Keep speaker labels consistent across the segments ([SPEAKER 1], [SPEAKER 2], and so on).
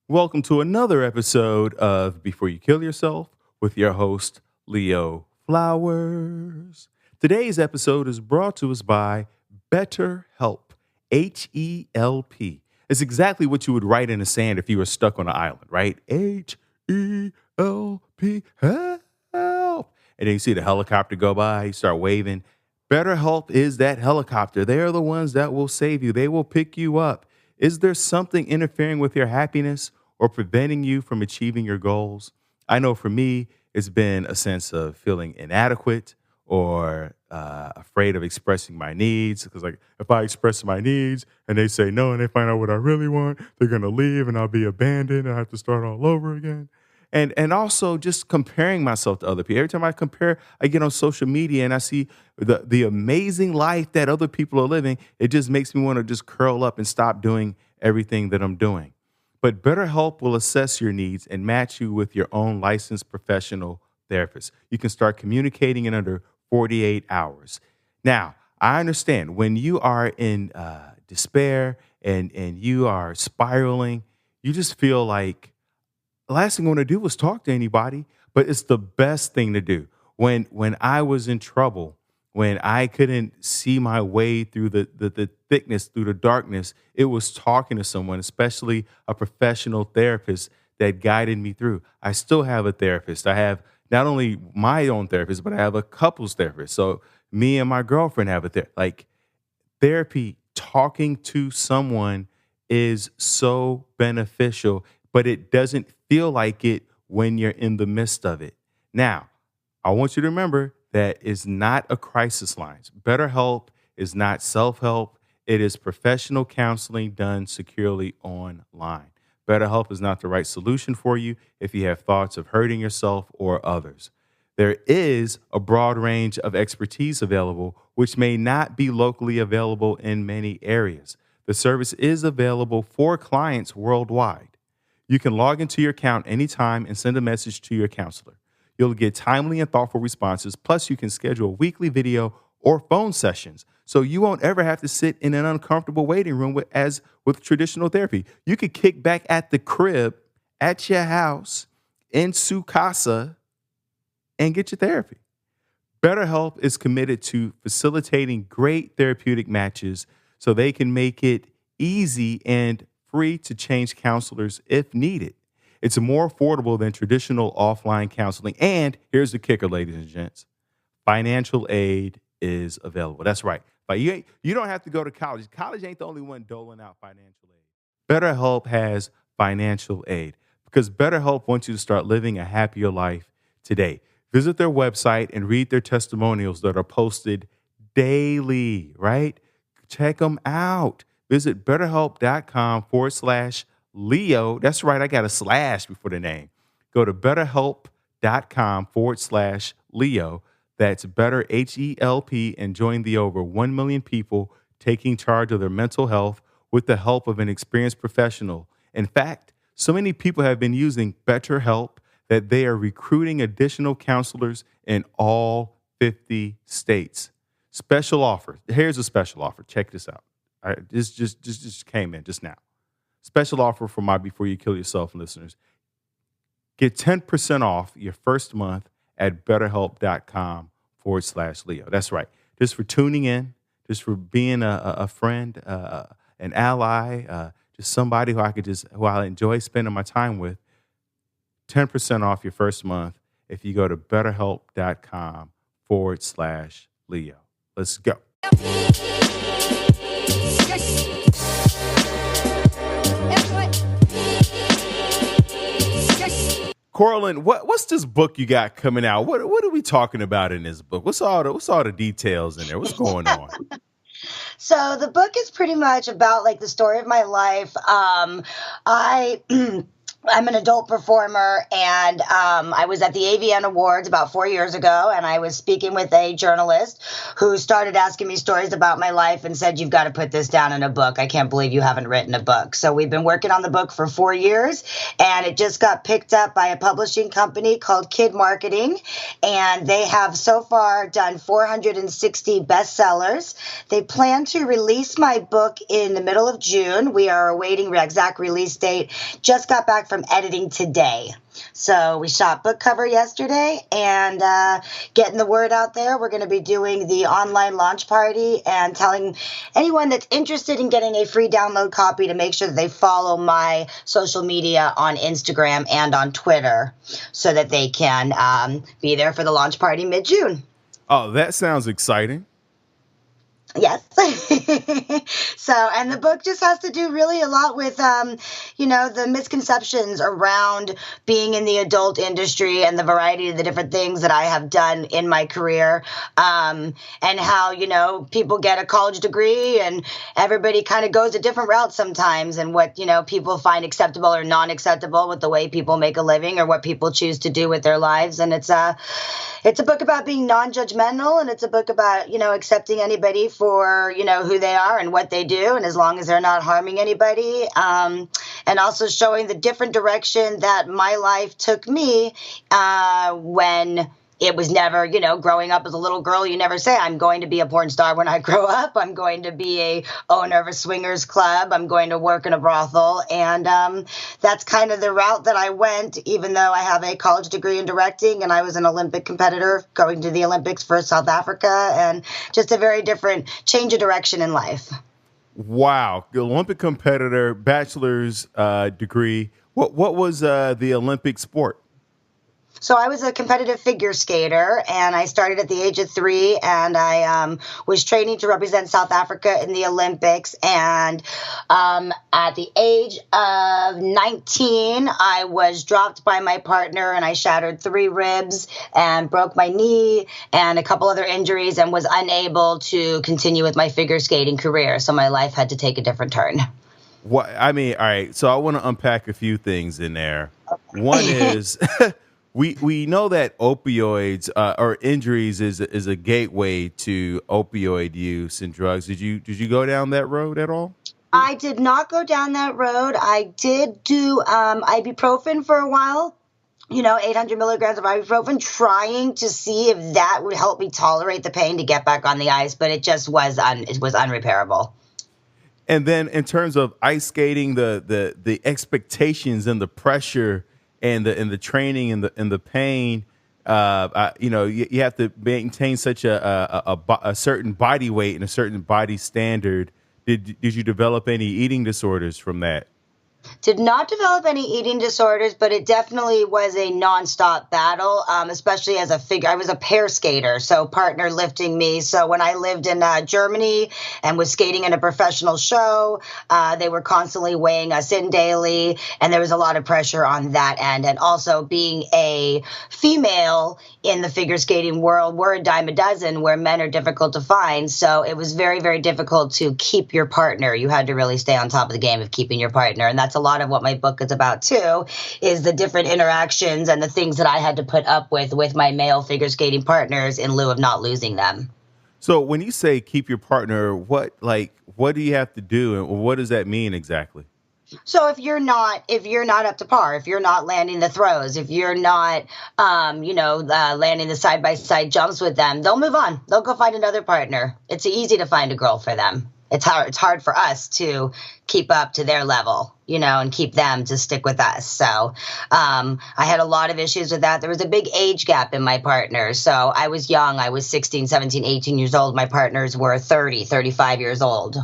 [SPEAKER 1] Welcome to another episode of Before You Kill Yourself with your host, Leo Flowers. Today's episode is brought to us by BetterHelp, Help. It's exactly what you would write in the sand if you were stuck on an island, right? Help. And then you see the helicopter go by, you start waving. BetterHelp is that helicopter. They are the ones that will save you, they will pick you up. Is there something interfering with your happiness or preventing you from achieving your goals? I know for me, it's been a sense of feeling inadequate or afraid of expressing my needs. Because, like, if I express my needs and they say no and they find out what I really want, they're going to leave and I'll be abandoned and I have to start all over again. And also just comparing myself to other people. Every time I compare, I get on social media and I see the amazing life that other people are living. It just makes me want to just curl up and stop doing everything that I'm doing. But BetterHelp will assess your needs and match you with your own licensed professional therapist. You can start communicating in under 48 hours. Now, I understand when you are in despair and you are spiraling, you just feel like the last thing I want to do is talk to anybody, but it's the best thing to do. When I was in trouble, when I couldn't see my way through the thickness, through the darkness, it was talking to someone, especially a professional therapist that guided me through. I still have a therapist. I have not only my own therapist, but I have a couples therapist. So me and my girlfriend have a therapist. Like, therapy, talking to someone is so beneficial, but it doesn't feel like it when you're in the midst of it. Now, I want you to remember that it's not a crisis line. BetterHelp is not self-help. It is professional counseling done securely online. BetterHelp is not the right solution for you if you have thoughts of hurting yourself or others. There is a broad range of expertise available, which may not be locally available in many areas. The service is available for clients worldwide. You can log into your account anytime and send a message to your counselor. You'll get timely and thoughtful responses. Plus, you can schedule weekly video or phone sessions, so you won't ever have to sit in an uncomfortable waiting room as with traditional therapy. You could kick back at the crib, at your house, in su casa, and get your therapy. BetterHelp is committed to facilitating great therapeutic matches so they can make it easy and free to change counselors if needed. It's more affordable than traditional offline counseling. And here's the kicker, ladies and gents. Financial aid is available. That's right. But you don't have to go to college. College ain't the only one doling out financial aid. BetterHelp has financial aid because BetterHelp wants you to start living a happier life today. Visit their website and read their testimonials that are posted daily, right? Check them out. Visit betterhelp.com/Leo. That's right, I got a slash before the name. Go to betterhelp.com/Leo. That's better, HELP, and join the over 1 million people taking charge of their mental health with the help of an experienced professional. In fact, so many people have been using BetterHelp that they are recruiting additional counselors in all 50 states. Special offer. Here's a special offer. Check this out. This just came in just now. Special offer for my Before You Kill Yourself listeners. Get 10% off your first month at betterhelp.com/Leo. That's right. Just for tuning in, just for being a friend, an ally, just somebody who I enjoy spending my time with. 10% off your first month if you go to betterhelp.com/Leo. Let's go. Coralyn, what's this book you got coming out? What are we talking about in this book? What's all the details in there? What's going on?
[SPEAKER 2] So the book is pretty much about like the story of my life. I I'm an adult performer, and I was at the AVN Awards about 4 years ago, and I was speaking with a journalist who started asking me stories about my life and said, "You've got to put this down in a book. I can't believe you haven't written a book." So we've been working on the book for 4 years, and it just got picked up by a publishing company called Kid Marketing, and they have so far done 460 bestsellers. They plan to release my book in the middle of June. We are awaiting the exact release date. Just got back from editing today. So we shot book cover yesterday and getting the word out there. We're going to be doing the online launch party and telling anyone that's interested in getting a free download copy to make sure that they follow my social media on Instagram and on Twitter so that they can be there for the launch party mid-June.
[SPEAKER 1] Oh, that sounds exciting.
[SPEAKER 2] Yes. So, and the book just has to do really a lot with, the misconceptions around being in the adult industry and the variety of the different things that I have done in my career. And how, people get a college degree and everybody kind of goes a different route sometimes, and what, people find acceptable or non-acceptable with the way people make a living or what people choose to do with their lives. And it's a book about being non-judgmental, and it's a book about, accepting anybody for, who they are and what they do, and as long as they're not harming anybody, and also showing the different direction that my life took me when it was never, growing up as a little girl, you never say, "I'm going to be a porn star when I grow up. I'm going to be a owner of a swingers club. I'm going to work in a brothel." And that's kind of the route that I went, even though I have a college degree in directing and I was an Olympic competitor going to the Olympics for South Africa, and just a very different change of direction in life.
[SPEAKER 1] Wow, the Olympic competitor, bachelor's degree. What was the Olympic sport?
[SPEAKER 2] So I was a competitive figure skater, and I started at the age of 3, and I was training to represent South Africa in the Olympics. And at the age of 19, I was dropped by my partner, and I shattered 3 ribs and broke my knee and a couple other injuries, and was unable to continue with my figure skating career. So my life had to take a different turn.
[SPEAKER 1] What I mean, all right. So I want to unpack a few things in there. One is we know that opioids or injuries is a gateway to opioid use and drugs. Did you go down that road at all?
[SPEAKER 2] I did not go down that road. I did do ibuprofen for a while. 800 milligrams of ibuprofen, trying to see if that would help me tolerate the pain to get back on the ice, but it just was it was unrepairable.
[SPEAKER 1] And then in terms of ice skating, the expectations and the pressure and the training and the pain, you have to maintain such a certain body weight and a certain body standard. Did you develop any eating disorders from that?
[SPEAKER 2] Did not develop any eating disorders, but it definitely was a nonstop battle, especially as a figure. I was a pair skater, so partner lifting me. So when I lived in Germany and was skating in a professional show, they were constantly weighing us in daily, and there was a lot of pressure on that end. And also being a female in the figure skating world, we're a dime a dozen, where men are difficult to find. So it was very, very difficult to keep your partner. You had to really stay on top of the game of keeping your partner, and that's a lot of what my book is about too, is the different interactions and the things that I had to put up with my male figure skating partners in lieu of not losing them.
[SPEAKER 1] So when you say keep your partner, what do you have to do, and what does that mean exactly?
[SPEAKER 2] So if you're not up to par, if you're not landing the throws, if you're not landing the side by side jumps with them, they'll move on. They'll go find another partner. It's easy to find a girl for them. It's hard for us to keep up to their level, and keep them to stick with us. So I had a lot of issues with that. There was a big age gap in my partners. So I was young. I was 16, 17, 18 years old. My partners were 30, 35 years old.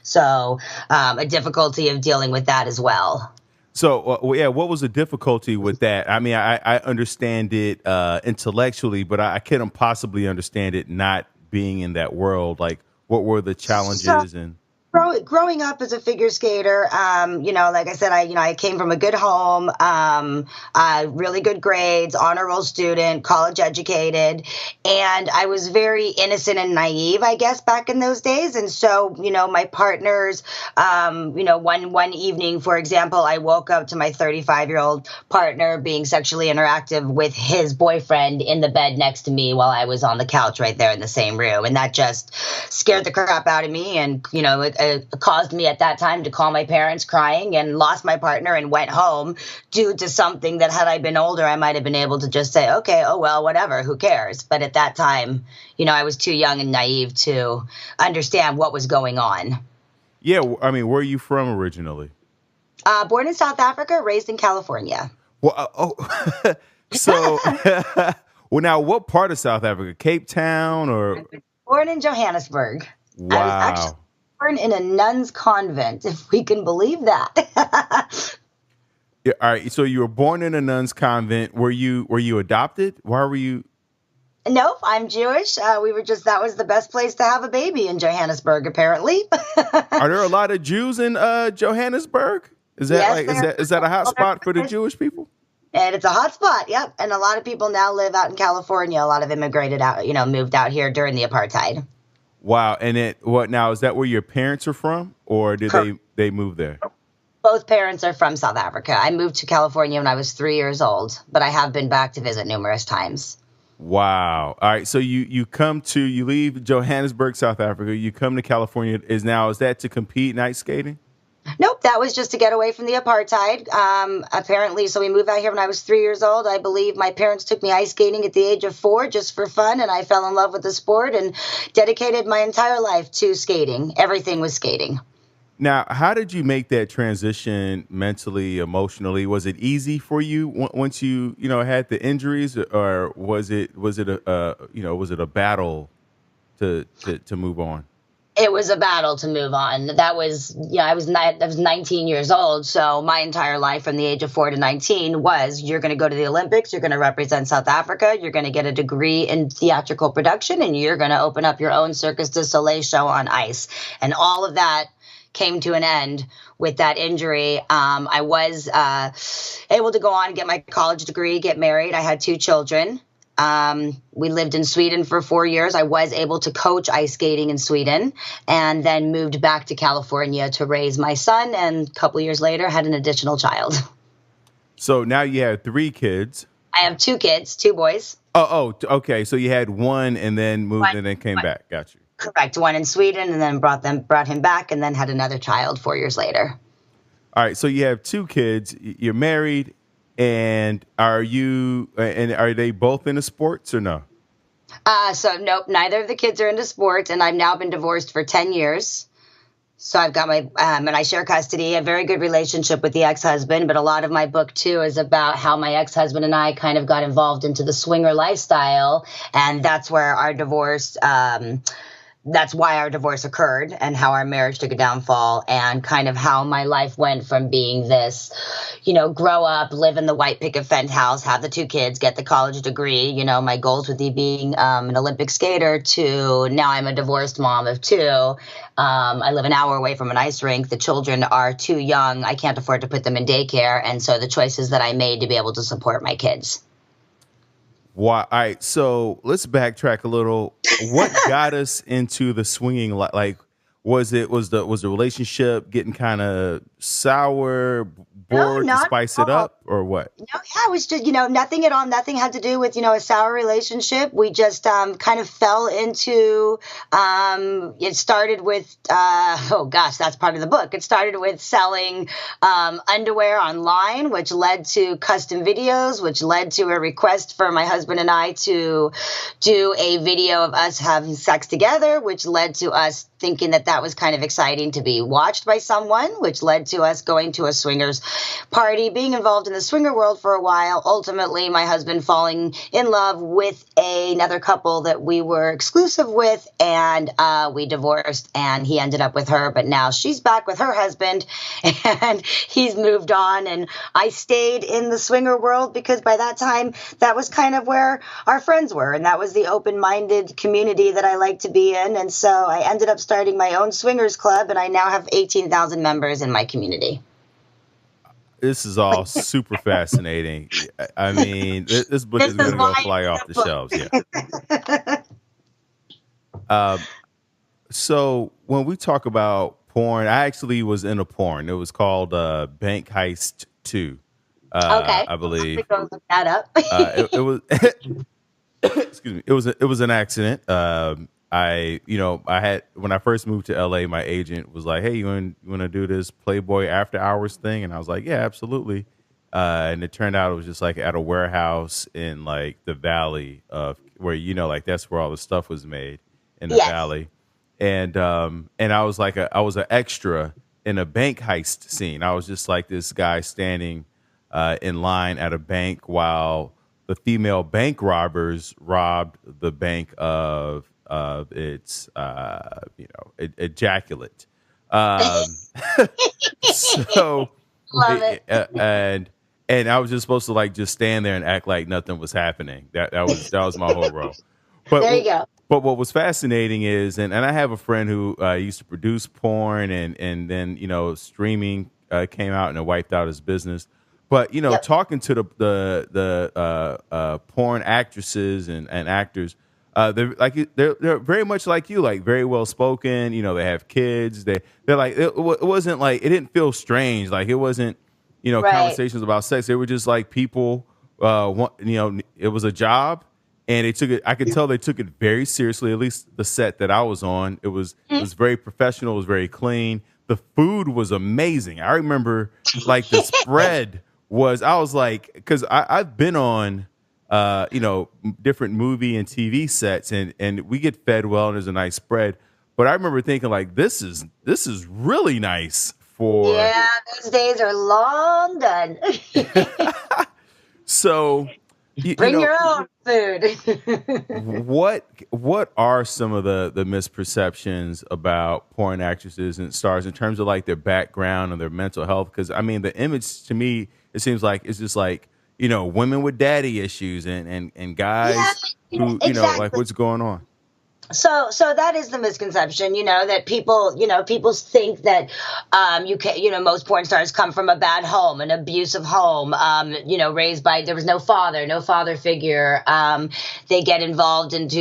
[SPEAKER 2] So a difficulty of dealing with that as well.
[SPEAKER 1] So, yeah, what was the difficulty with that? I mean, I understand it intellectually, but I couldn't possibly understand it not being in that world. Like, what were the
[SPEAKER 2] So
[SPEAKER 1] challenges and?
[SPEAKER 2] Growing up as a figure skater, like I said, I came from a good home, really good grades, honor roll student, college educated, and I was very innocent and naive, I guess, back in those days. And so, my partners, one evening, for example, I woke up to my 35-year-old partner being sexually interactive with his boyfriend in the bed next to me while I was on the couch right there in the same room, and that just scared the crap out of me, and it caused me at that time to call my parents crying and lost my partner and went home due to something that had I been older, I might have been able to just say, okay, oh, well, whatever, who cares? But at that time, I was too young and naive to understand what was going on.
[SPEAKER 1] Yeah, I mean, where are you from originally?
[SPEAKER 2] Born in South Africa, raised in California.
[SPEAKER 1] Well, so, well, now what part of South Africa? Cape Town or?
[SPEAKER 2] Born in Johannesburg.
[SPEAKER 1] Wow.
[SPEAKER 2] I was actually born in a nun's convent, if we can believe that.
[SPEAKER 1] Yeah, all right. So you were born in a nun's convent. Were you adopted? Why were you?
[SPEAKER 2] Nope, I'm Jewish. That was the best place to have a baby in Johannesburg, apparently.
[SPEAKER 1] Are there a lot of Jews in Johannesburg? Is that a hot spot for the Jewish people?
[SPEAKER 2] And it's a hot spot, yep. And a lot of people now live out in California. A lot of immigrated out, moved out here during the apartheid.
[SPEAKER 1] Wow. And what now? Is that where your parents are from, or did they move there?
[SPEAKER 2] Both parents are from South Africa. I moved to California when I was 3 years old, but I have been back to visit numerous times.
[SPEAKER 1] Wow. All right. So you leave Johannesburg, South Africa. You come to California. Is that to compete in ice skating?
[SPEAKER 2] Nope, that was just to get away from the apartheid. Apparently, so we moved out here when I was 3 years old. I believe my parents took me ice skating at the age of 4 just for fun, and I fell in love with the sport and dedicated my entire life to skating. Everything was skating.
[SPEAKER 1] Now, how did you make that transition mentally, emotionally? Was it easy for you once you had the injuries, or was it a battle to move on?
[SPEAKER 2] It was a battle to move on. That was, I was 19 years old. So my entire life from the age of 4 to 19 was, you're going to go to the Olympics, you're going to represent South Africa, you're going to get a degree in theatrical production, and you're going to open up your own Circus du Soleil show on ice. And all of that came to an end with that injury. I was able to go on and get my college degree, get married. I had 2 children. We lived in Sweden for 4 years. I was able to coach ice skating in Sweden, and then moved back to California to raise my son. And a couple years later, had an additional child.
[SPEAKER 1] So now you have 3 kids.
[SPEAKER 2] I have 2 kids, 2 boys.
[SPEAKER 1] Oh, okay. So you had one and then moved and then came back. Got you.
[SPEAKER 2] Correct. One in Sweden, and then brought him back, and then had another child 4 years later.
[SPEAKER 1] All right. So you have 2 kids. You're married. And are they both into sports or no?
[SPEAKER 2] So nope, neither of the kids are into sports, and I've now been divorced for 10 years. So I've got and I share custody, a very good relationship with the ex-husband, but a lot of my book too is about how my ex-husband and I kind of got involved into the swinger lifestyle, and that's where our divorce, that's why our divorce occurred, and how our marriage took a downfall, and kind of how my life went from being this, grow up, live in the white picket fence house, have the 2 kids, get the college degree, my goals with being an Olympic skater, to now I'm a divorced mom of 2. I live an hour away from an ice rink. The children are too young. I can't afford to put them in daycare. And so the choices that I made to be able to support my kids.
[SPEAKER 1] Why? All right, so let's backtrack a little. What got us into the swinging? Like, was the relationship getting kind of sour, bored to spice it up, or what?
[SPEAKER 2] No, yeah, it was just, nothing at all. Nothing had to do with, a sour relationship. We just kind of fell into, it started with, that's part of the book. It started with selling underwear online, which led to custom videos, which led to a request for my husband and I to do a video of us having sex together, which led to us thinking that was kind of exciting to be watched by someone, which led to us going to a swingers party, being involved in the swinger world for a while. Ultimately, my husband falling in love with another couple that we were exclusive with, and we divorced, and he ended up with her. But now she's back with her husband, and he's moved on. And I stayed in the swinger world because by that time, that was kind of where our friends were, and that was the open-minded community that I like to be in. And so I ended up starting my own swingers club, and I now have 18,000 members in my community.
[SPEAKER 1] This is all super fascinating. I mean, this book
[SPEAKER 2] This
[SPEAKER 1] is going
[SPEAKER 2] is
[SPEAKER 1] to go
[SPEAKER 2] why
[SPEAKER 1] fly
[SPEAKER 2] it's
[SPEAKER 1] off
[SPEAKER 2] a
[SPEAKER 1] the
[SPEAKER 2] book.
[SPEAKER 1] shelves. Yeah. So when we talk about porn, I actually was in a porn. It was called Bank Heist 2,
[SPEAKER 2] Okay,
[SPEAKER 1] I
[SPEAKER 2] I'll have to
[SPEAKER 1] believe.
[SPEAKER 2] go look that up.
[SPEAKER 1] It was excuse me. It was an accident. I had when I first moved to LA, my agent was like, "Hey, you want to do this Playboy after hours thing?" And I was like, "Yeah, absolutely." And it turned out it was just like at a warehouse in like the valley of where like that's where all the stuff was made in the
[SPEAKER 2] Yes.
[SPEAKER 1] valley, and I was like I was an extra in a bank heist scene. I was just like this guy standing in line at a bank while the female bank robbers robbed the bank of its ejaculate. Um, so
[SPEAKER 2] Love it.
[SPEAKER 1] and I was just supposed to like just stand there and act like nothing was happening. That was my whole role. But
[SPEAKER 2] There you go.
[SPEAKER 1] but what was fascinating is, and I have a friend who used to produce porn, and then streaming came out and it wiped out his business. But
[SPEAKER 2] Yep.
[SPEAKER 1] talking to the porn actresses and actors, they're very much like you, like very well spoken. They have kids. They're like it wasn't like it didn't feel strange. Like it wasn't
[SPEAKER 2] Right.
[SPEAKER 1] conversations about sex. They were just like people. It was a job, and they took it. I could tell they took it very seriously. At least the set that I was on, it was very professional. It was very clean. The food was amazing. I remember like the spread was. I was like, because I've been on different movie and TV sets, and we get fed well, and there's a nice spread. But I remember thinking like, this is really nice for.
[SPEAKER 2] Yeah, those days are long done.
[SPEAKER 1] So you, you
[SPEAKER 2] Bring
[SPEAKER 1] know
[SPEAKER 2] your own food.
[SPEAKER 1] what are some of the misperceptions about porn actresses and stars in terms of like their background and their mental health? Because I mean, the image to me, it seems like it's just like women with daddy issues and
[SPEAKER 2] Yeah,
[SPEAKER 1] guys who like
[SPEAKER 2] exactly.
[SPEAKER 1] what's going on.
[SPEAKER 2] So that is the misconception, that people think that, you can, most porn stars come from a bad home, an abusive home, raised by, there was no father figure. They get involved into,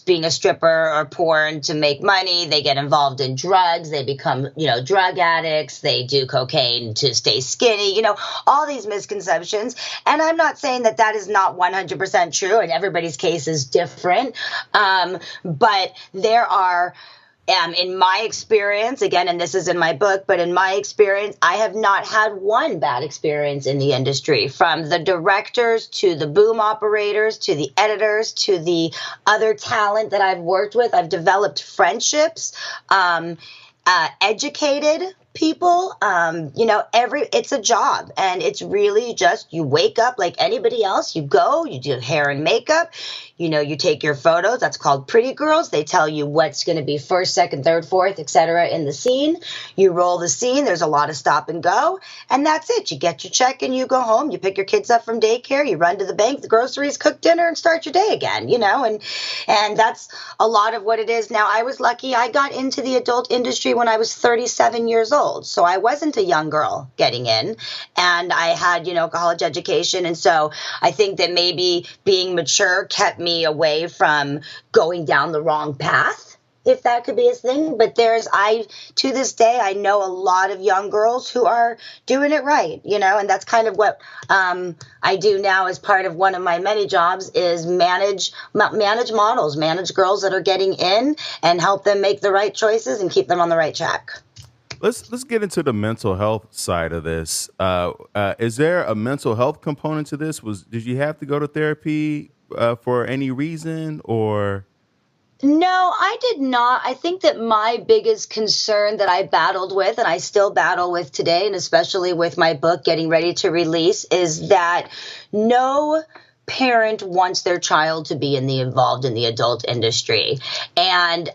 [SPEAKER 2] being a stripper or porn to make money. They get involved in drugs. They become, drug addicts. They do cocaine to stay skinny, all these misconceptions. And I'm not saying that that is not 100% true, and everybody's case is different. But there are, in my experience, again, and this is in my book, but in my experience, I have not had one bad experience in the industry, from the directors to the boom operators to the editors to the other talent that I've worked with. I've developed friendships, educated people. It's a job, and it's really just, you wake up like anybody else. You go, you do hair and makeup, you take your photos. That's called pretty girls. They tell you what's going to be first, second, third, fourth, etc. in the scene. You roll the scene. There's a lot of stop and go, and that's it. You get your check and you go home. You pick your kids up from daycare. You run to the bank, the groceries, cook dinner, and start your day again. And that's a lot of what it is. Now, I was lucky. I got into the adult industry when I was 37 years old, so I wasn't a young girl getting in, and I had college education, and so I think that maybe being mature kept me away from going down the wrong path, if that could be a thing. But to this day, I know a lot of young girls who are doing it right, and that's kind of what I do now as part of one of my many jobs, is manage models, manage girls that are getting in, and help them make the right choices and keep them on the right track.
[SPEAKER 1] Let's get into the mental health side of this. Is there a mental health component to this? Did you have to go to therapy for any reason, or?
[SPEAKER 2] No, I did not. I think that my biggest concern that I battled with, and I still battle with today, and especially with my book getting ready to release, is that no parent wants their child to be involved in the adult industry. And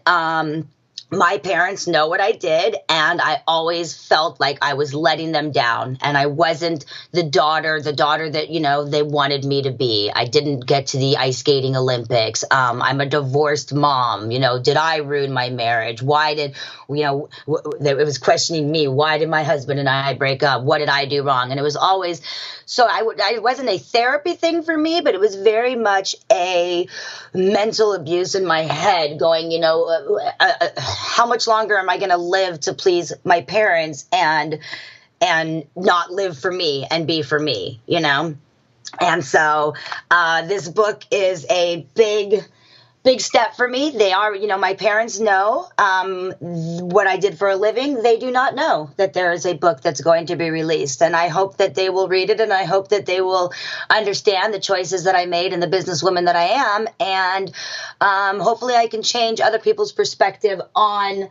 [SPEAKER 2] my parents know what I did, and I always felt like I was letting them down, and I wasn't the daughter that, they wanted me to be. I didn't get to the ice skating Olympics. I'm a divorced mom. Did I ruin my marriage? Why did, it was questioning me. Why did my husband and I break up? What did I do wrong? And it was always, so I wasn't a therapy thing for me, but it was very much a mental abuse in my head going, how much longer am I going to live to please my parents and not live for me and be for me. And so this book is a big step for me. They are, my parents know what I did for a living. They do not know that there is a book that's going to be released. And I hope that they will read it, and I hope that they will understand the choices that I made and the businesswoman that I am. And hopefully I can change other people's perspective on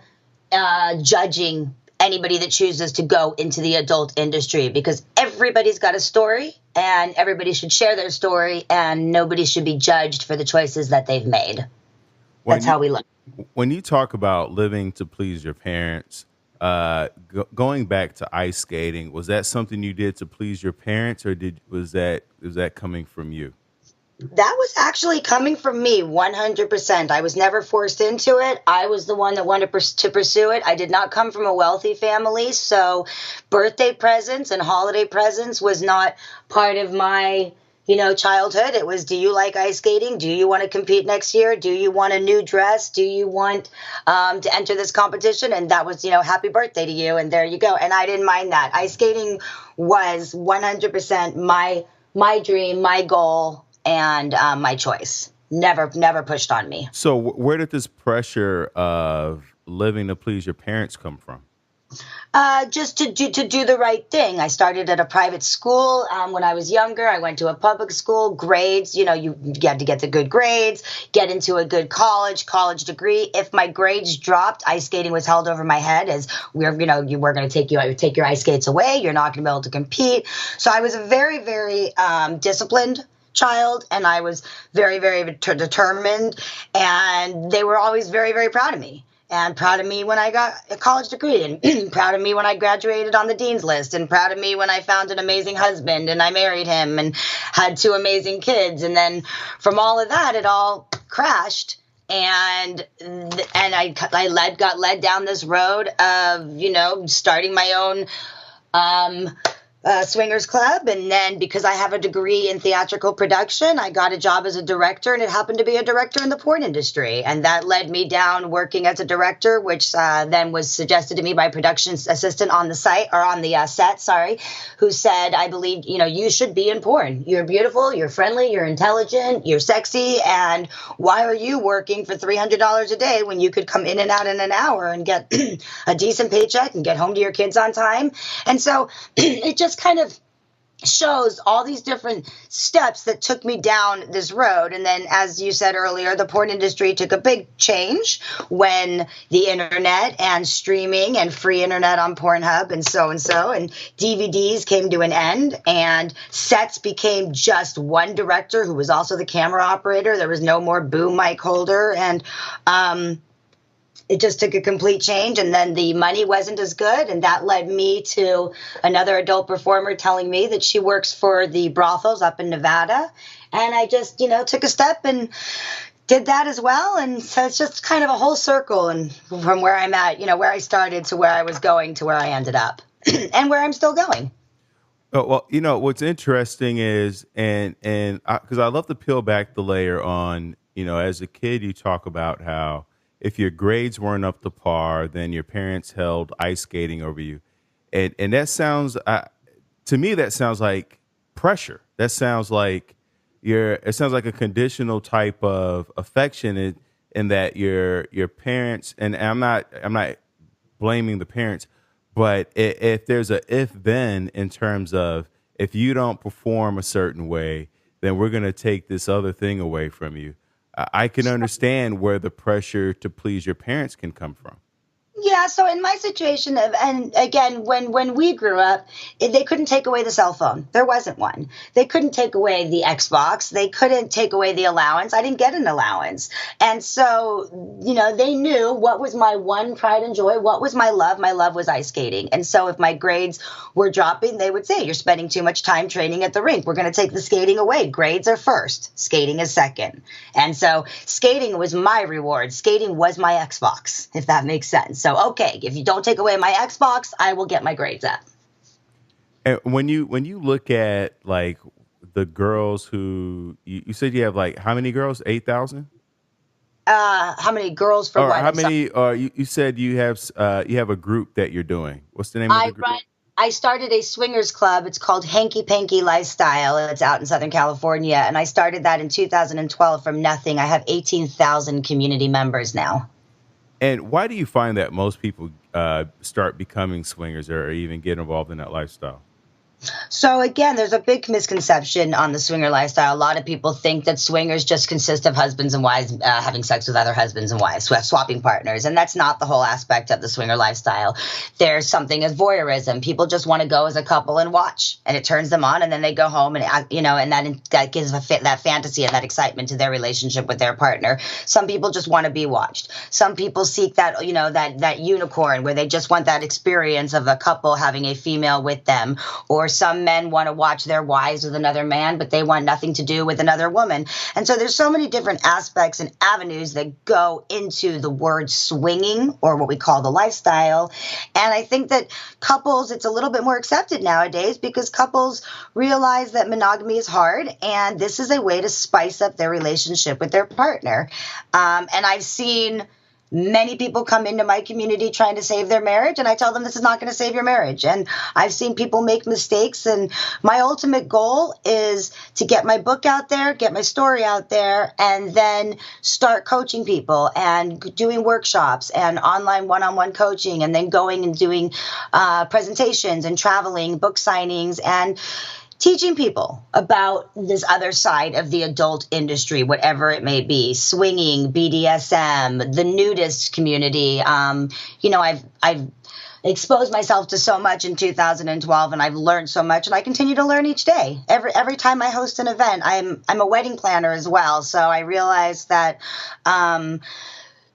[SPEAKER 2] judging anybody that chooses to go into the adult industry, because everybody's got a story and everybody should share their story, and nobody should be judged for the choices that they've made.
[SPEAKER 1] When
[SPEAKER 2] That's
[SPEAKER 1] you
[SPEAKER 2] how we look.
[SPEAKER 1] when you talk about living to please your parents, going back to ice skating, was that something you did to please your parents, or was that coming from you?
[SPEAKER 2] That was actually coming from me 100%. I was never forced into it. I was the one that wanted to pursue it. I did not come from a wealthy family, so birthday presents and holiday presents was not part of my, childhood. It was, do you like ice skating? Do you want to compete next year? Do you want a new dress? Do you want to enter this competition? And that was, happy birthday to you. And there you go. And I didn't mind that. Ice skating was 100% my dream, my goal, and my choice. Never pushed on me.
[SPEAKER 1] So where did this pressure of living to please your parents come from?
[SPEAKER 2] Just to do the right thing. I started at a private school when I was younger. I went to a public school. Grades, you had to get the good grades, get into a good college degree. If my grades dropped, ice skating was held over my head as you were going to take your ice skates away. You're not going to be able to compete. So I was a very, very disciplined child, and I was very, very determined, and they were always very, very proud of me. And proud of me when I got a college degree, and proud of me when I graduated on the dean's list, and proud of me when I found an amazing husband and I married him and had two amazing kids. And then from all of that, it all crashed. And I got led down this road of, starting my own swingers club. And then because I have a degree in theatrical production, I got a job as a director, and it happened to be a director in the porn industry. And that led me down working as a director, which then was suggested to me by a production assistant on the site, or on the set, sorry, who said, I believe, you should be in porn. You're beautiful, you're friendly, you're intelligent, you're sexy. And why are you working for $300 a day when you could come in and out in an hour and get a decent paycheck and get home to your kids on time? And so it just kind of shows all these different steps that took me down this road. And then, as you said earlier, the porn industry took a big change when the internet and streaming and free internet on Pornhub and so and DVDs came to an end, and sets became just one director who was also the camera operator. There was no more boom mic holder, and it just took a complete change. And then the money wasn't as good, and that led me to another adult performer telling me that she works for the brothels up in Nevada. And I just, took a step and did that as well. And so it's just kind of a whole circle, and from where I'm at, where I started to where I was going to where I ended up and where I'm still going.
[SPEAKER 1] Oh, well, what's interesting is, and because I love to peel back the layer on, as a kid, you talk about how if your grades weren't up to par, then your parents held ice skating over you, and that sounds to me, that sounds like pressure. That sounds like it sounds like a conditional type of affection, in that your parents, and I'm not blaming the parents, but if there's a if then, in terms of, if you don't perform a certain way, then we're going to take this other thing away from you. I can understand where the pressure to please your parents can come from.
[SPEAKER 2] Yeah, so in my situation, and again, when we grew up, they couldn't take away the cell phone. There wasn't one. They couldn't take away the Xbox. They couldn't take away the allowance. I didn't get an allowance. And so, they knew what was my one pride and joy. What was my love? My love was ice skating. And so if my grades were dropping, they would say, you're spending too much time training at the rink. We're going to take the skating away. Grades are first. Skating is second. And so skating was my reward. Skating was my Xbox, if that makes sense. So, okay, if you don't take away my Xbox, I will get my grades up.
[SPEAKER 1] And when you look at like the girls who you said you have like how many girls? 8,000?
[SPEAKER 2] How many girls for
[SPEAKER 1] Or
[SPEAKER 2] what?
[SPEAKER 1] how
[SPEAKER 2] I'm sorry.
[SPEAKER 1] many? You said you have a group that you're doing. What's the name of the
[SPEAKER 2] I
[SPEAKER 1] group?
[SPEAKER 2] run. I started a swingers club. It's called Hanky Panky Lifestyle. It's out in Southern California, and I started that in 2012 from nothing. I have 18,000 community members now.
[SPEAKER 1] And why do you find that most people start becoming swingers or even get involved in that lifestyle?
[SPEAKER 2] So again, there's a big misconception on the swinger lifestyle. A lot of people think that swingers just consist of husbands and wives having sex with other husbands and wives, swapping partners, and that's not the whole aspect of the swinger lifestyle. There's something as voyeurism. People just want to go as a couple and watch, and it turns them on, and then they go home, and and that gives that fantasy and that excitement to their relationship with their partner. Some people just want to be watched. Some people seek that that unicorn where they just want that experience of a couple having a female with them, or some men want to watch their wives with another man, but they want nothing to do with another woman. And so there's so many different aspects and avenues that go into the word swinging, or what we call the lifestyle. And I think that couples, it's a little bit more accepted nowadays because couples realize that monogamy is hard, and this is a way to spice up their relationship with their partner. And I've seen many people come into my community trying to save their marriage, and I tell them this is not going to save your marriage. And I've seen people make mistakes, and my ultimate goal is to get my book out there, get my story out there, and then start coaching people and doing workshops and online one-on-one coaching, and then going and doing presentations and traveling, book signings, and teaching people about this other side of the adult industry, whatever it may be, swinging, BDSM, the nudist community. I've exposed myself to so much in 2012, and I've learned so much, and I continue to learn each day. Every time I host an event, I'm a wedding planner as well, so I realized that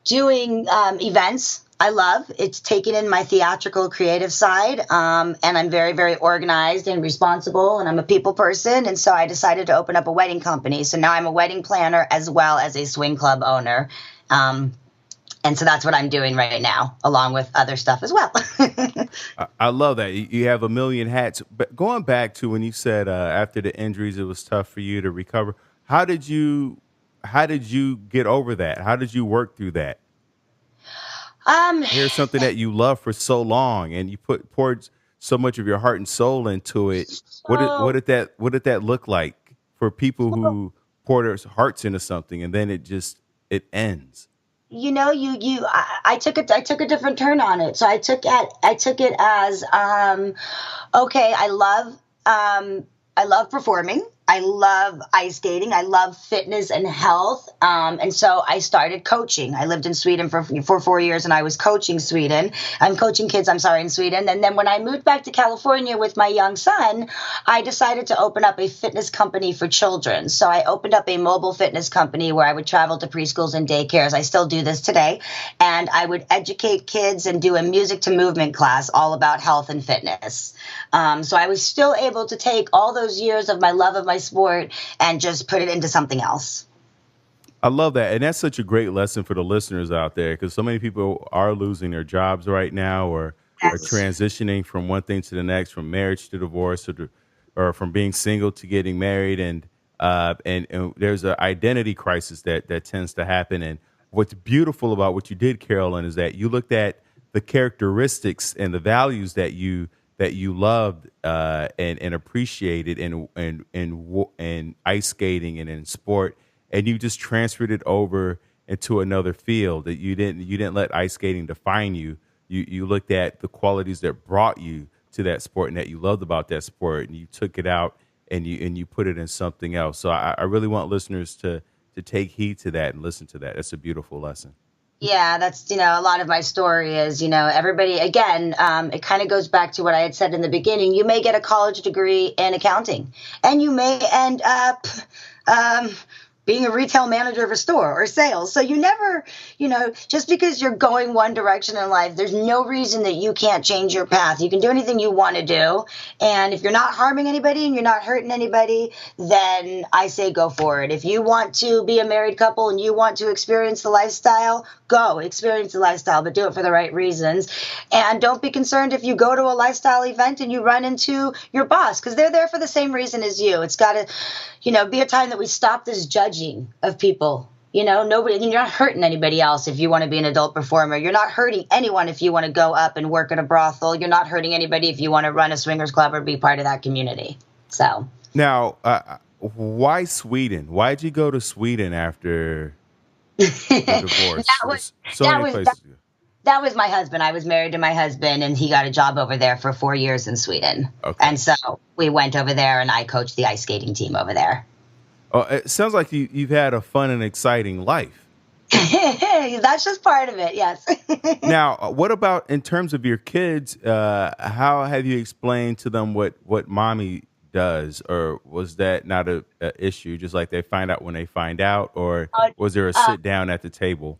[SPEAKER 2] doing events, I love. It's taken in my theatrical creative side, and I'm very, very organized and responsible, and I'm a people person, and so I decided to open up a wedding company. So now I'm a wedding planner as well as a swing club owner, and so that's what I'm doing right now, along with other stuff as well.
[SPEAKER 1] I love that you have a million hats. But going back to when you said after the injuries, it was tough for you to recover. How did you How did you get over that? How did you work through that?
[SPEAKER 2] um,
[SPEAKER 1] Here's something that you love for so long, and you poured so much of your heart and soul into it.
[SPEAKER 2] so,
[SPEAKER 1] What did that look like for people
[SPEAKER 2] so
[SPEAKER 1] who pour their hearts into something and then it ends?
[SPEAKER 2] I took a different turn on it. So I took it as okay, I love performing. I love ice skating. I love fitness and health. And so I started coaching. I lived in Sweden for 4 years, and I was coaching Sweden. I'm coaching kids, I'm sorry, in Sweden. And then when I moved back to California with my young son, I decided to open up a fitness company for children. So I opened up a mobile fitness company where I would travel to preschools and daycares. I still do this today. And I would educate kids and do a music to movement class all about health and fitness. So I was still able to take all those years of my love of my sport and just put it into something else.
[SPEAKER 1] I love that. And that's such a great lesson for the listeners out there because so many people are losing their jobs right now or
[SPEAKER 2] Yes.
[SPEAKER 1] transitioning from one thing to the next, from marriage to divorce or from being single to getting married. And there's an identity crisis that tends to happen. And what's beautiful about what you did, Carolyn, is that you looked at the characteristics and the values that you loved and appreciated in ice skating and in sport, and you just transferred it over into another field. That you didn't let ice skating define you. You looked at the qualities that brought you to that sport and that you loved about that sport, and you took it out and you put it in something else. So I really want listeners to to take heed to that and listen to that. That's a beautiful lesson.
[SPEAKER 2] Yeah, that's, a lot of my story is, everybody, again, it kind of goes back to what I had said in the beginning. You may get a college degree in accounting, and you may end up um, being a retail manager of a store or sales. So you never, just because you're going one direction in life, there's no reason that you can't change your path. You can do anything you want to do. And if you're not harming anybody and you're not hurting anybody, then I say go for it. If you want to be a married couple and you want to experience the lifestyle, go experience the lifestyle, but do it for the right reasons. And don't be concerned if you go to a lifestyle event and you run into your boss, because they're there for the same reason as you. It's got to, be a time that we stop this judging of people. Nobody, you're not hurting anybody else if you want to be an adult performer. You're not hurting anyone if you want to go up and work at a brothel. You're not hurting anybody if you want to run a swingers club or be part of that community. So
[SPEAKER 1] now, why Sweden? Why'd you go to Sweden after the divorce?
[SPEAKER 2] That was my husband. I was married to my husband, and he got a job over there for 4 years in Sweden.
[SPEAKER 1] Okay.
[SPEAKER 2] And so we went over there, and I coached the ice skating team over there.
[SPEAKER 1] Oh, it sounds like you've had a fun and exciting life.
[SPEAKER 2] That's just part of it, yes.
[SPEAKER 1] Now, what about in terms of your kids? How have you explained to them what mommy does, or was that not a issue? Just like they find out when they find out, or was there a sit down at the table?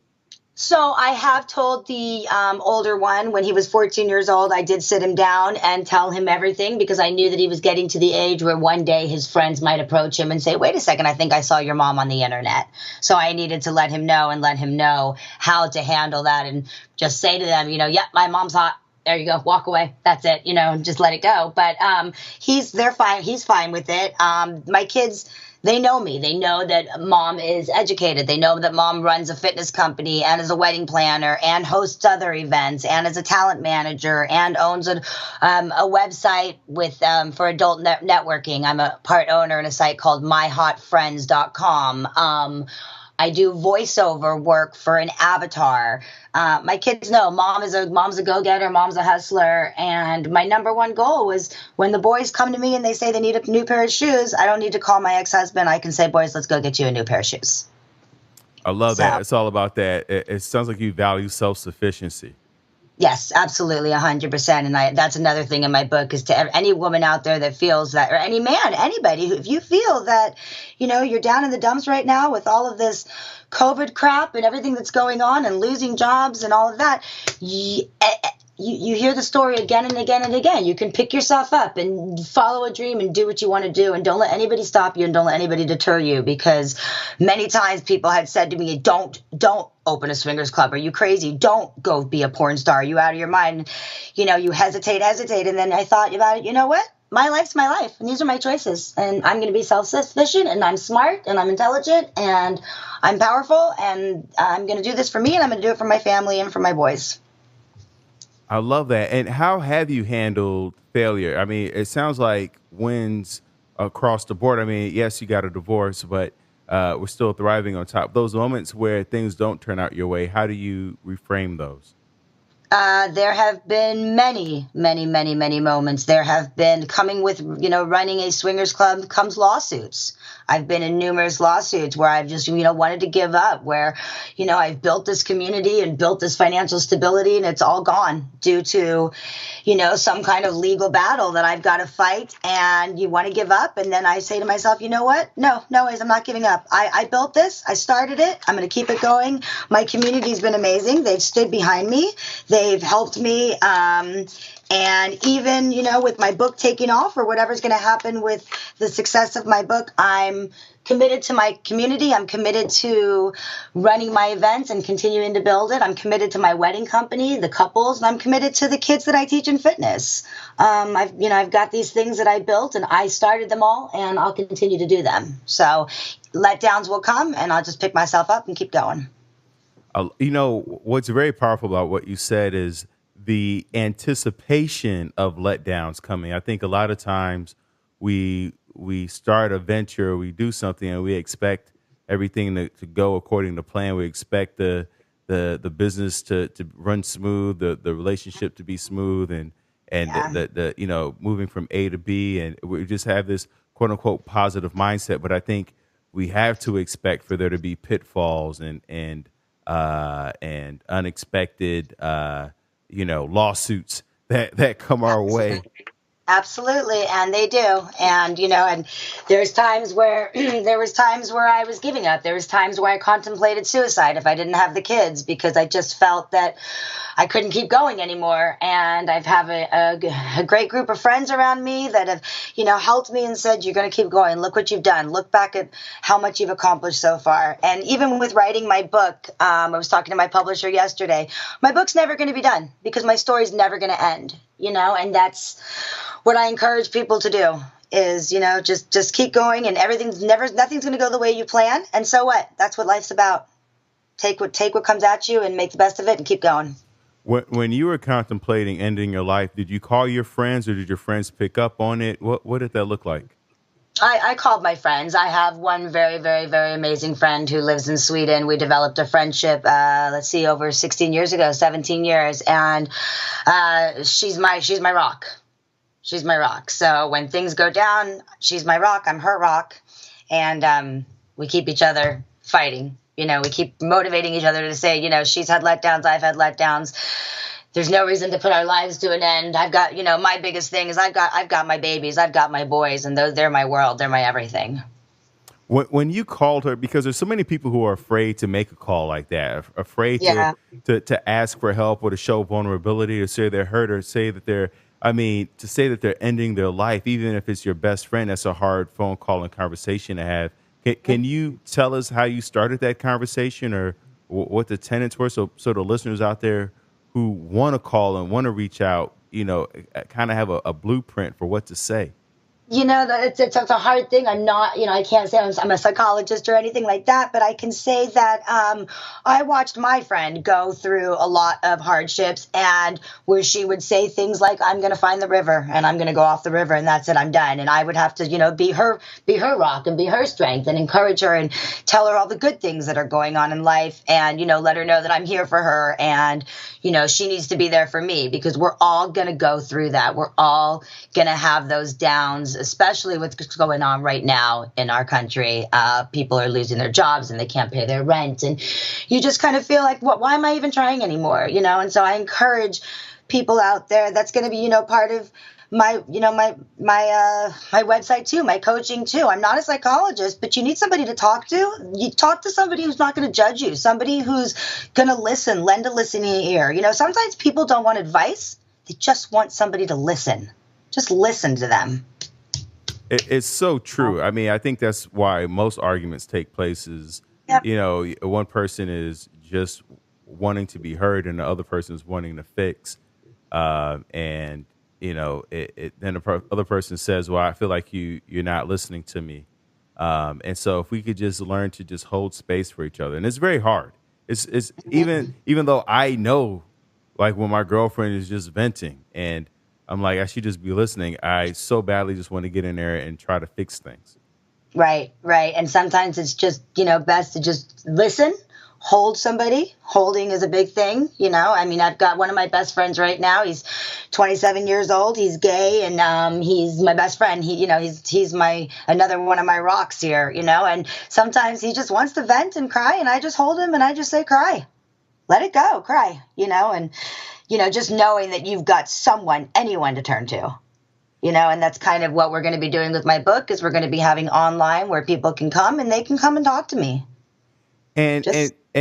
[SPEAKER 2] So I have told the older one when he was 14 years old, I did sit him down and tell him everything, because I knew that he was getting to the age where one day his friends might approach him and say, wait a second, I think I saw your mom on the internet. So I needed to let him know how to handle that, and just say to them, yep, my mom's hot. There you go. Walk away. That's it. And just let it go. But they're fine. He's fine with it. My kids, they know me. They know that mom is educated. They know that mom runs a fitness company and is a wedding planner and hosts other events and is a talent manager and owns a website with for adult networking. I'm a part owner in a site called myhotfriends.com. I do voiceover work for an avatar. My kids know mom's a go-getter, mom's a hustler. And my number one goal was, when the boys come to me and they say they need a new pair of shoes, I don't need to call my ex-husband. I can say, boys, let's go get you a new pair of shoes.
[SPEAKER 1] I love that. It's all about that. It sounds like you value self-sufficiency.
[SPEAKER 2] Yes, absolutely, 100%. And that's another thing in my book, is to any woman out there that feels that, or any man, anybody, if you feel that, you're down in the dumps right now with all of this COVID crap and everything that's going on and losing jobs and all of that, you hear the story again and again and again. You can pick yourself up and follow a dream and do what you want to do. And don't let anybody stop you, and don't let anybody deter you, because many times people had said to me, don't open a swingers club. Are you crazy? Don't go be a porn star. Are you out of your mind? You hesitate. And then I thought about it. You know what? My life's my life, and these are my choices. And I'm going to be self-sufficient, and I'm smart, and I'm intelligent, and I'm powerful, and I'm going to do this for me, and I'm going to do it for my family and for my boys.
[SPEAKER 1] I love that. And how have you handled failure? I mean, it sounds like wins across the board. I mean, yes, you got a divorce, but we're still thriving on top. Those moments where things don't turn out your way, how do you reframe those?
[SPEAKER 2] There have been many, many, many, many moments. There have been, coming with, running a swingers club comes lawsuits. I've been in numerous lawsuits where I've just, wanted to give up, where, I've built this community and built this financial stability, and it's all gone due to, some kind of legal battle that I've got to fight, and you want to give up. And then I say to myself, you know what? No ways. I'm not giving up. I built this. I started it. I'm going to keep it going. My community's been amazing. They've stood behind me. They've helped me. And even, with my book taking off, or whatever's going to happen with the success of my book, I'm committed to my community. I'm committed to running my events and continuing to build it. I'm committed to my wedding company, the couples, and I'm committed to the kids that I teach in fitness. I've got these things that I built, and I started them all, and I'll continue to do them. So letdowns will come, and I'll just pick myself up and keep going.
[SPEAKER 1] What's very powerful about what you said is the anticipation of letdowns coming. I think a lot of times we start a venture, we do something, and we expect everything to go according to plan. We expect the business to run smooth, the relationship to be smooth, and the moving from A to B, and we just have this quote unquote positive mindset. But I think we have to expect for there to be pitfalls and unexpected lawsuits that come our way.
[SPEAKER 2] Absolutely, and they do. And and there's times where there was times where I was giving up. There was times where I contemplated suicide if I didn't have the kids, because I just felt that I couldn't keep going anymore. And I've have a great group of friends around me that have, helped me and said, "You're going to keep going. Look what you've done. Look back at how much you've accomplished so far." And even with writing my book, I was talking to my publisher yesterday. My book's never going to be done because my story's never going to end. And that's what I encourage people to do is, just keep going, and nothing's going to go the way you plan. And so what? That's what life's about. Take what comes at you and make the best of it and keep going.
[SPEAKER 1] When you were contemplating ending your life, did you call your friends or did your friends pick up on it? What did that look like?
[SPEAKER 2] I called my friends. I have one very, very, very amazing friend who lives in Sweden. We developed a friendship, over 16 years ago, 17 years. And she's my rock. She's my rock. So when things go down, she's my rock. I'm her rock. And we keep each other fighting. We keep motivating each other to say, she's had letdowns. I've had letdowns. There's no reason to put our lives to an end. I've got, my biggest thing is I've got my babies. I've got my boys, and they're my world. They're my everything.
[SPEAKER 1] When you called her, because there's so many people who are afraid to make a call like that, afraid to ask for help or to show vulnerability, or say they're hurt, or say that to say that they're ending their life, even if it's your best friend, that's a hard phone call and conversation to have. Can you tell us how you started that conversation, or what the tenets were, so the listeners out there who want to call and want to reach out, kind of have a blueprint for what to say?
[SPEAKER 2] That it's a hard thing. I'm not, I can't say I'm a psychologist or anything like that, but I can say that I watched my friend go through a lot of hardships, and where she would say things like, "I'm going to find the river and I'm going to go off the river and that's it, I'm done." And I would have to, be her rock and be her strength and encourage her and tell her all the good things that are going on in life, and, let her know that I'm here for her, and, she needs to be there for me, because we're all going to go through that. We're all going to have those downs, especially with what's going on right now in our country. People are losing their jobs and they can't pay their rent. And you just kind of feel like, why am I even trying anymore? And so I encourage people out there, that's going to be, part of my website too, my coaching too. I'm not a psychologist, but you need somebody to talk to. You talk to somebody who's not going to judge you, somebody who's going to listen, lend a listening ear. Sometimes people don't want advice. They just want somebody to listen. Just listen to them.
[SPEAKER 1] It's so true. I mean, I think that's why most arguments take place is, one person is just wanting to be heard and the other person is wanting to fix. And then the other person says, "Well, I feel like you're not listening to me." And so if we could just learn to just hold space for each other, and it's very hard. It's even though I know, like, when my girlfriend is just venting and I'm like, I should just be listening, I so badly just want to get in there and try to fix things.
[SPEAKER 2] Right. And sometimes it's just, best to just listen, hold somebody. Holding is a big thing. I mean, I've got one of my best friends right now. He's 27 years old. He's gay, and he's my best friend. He's another one of my rocks here, and sometimes he just wants to vent and cry, and I just hold him and I just say, "Cry. Let it go, cry," and just knowing that you've got anyone to turn to, and that's kind of what we're going to be doing with my book, is we're going to be having online where people can come and they can come and talk to me.
[SPEAKER 1] And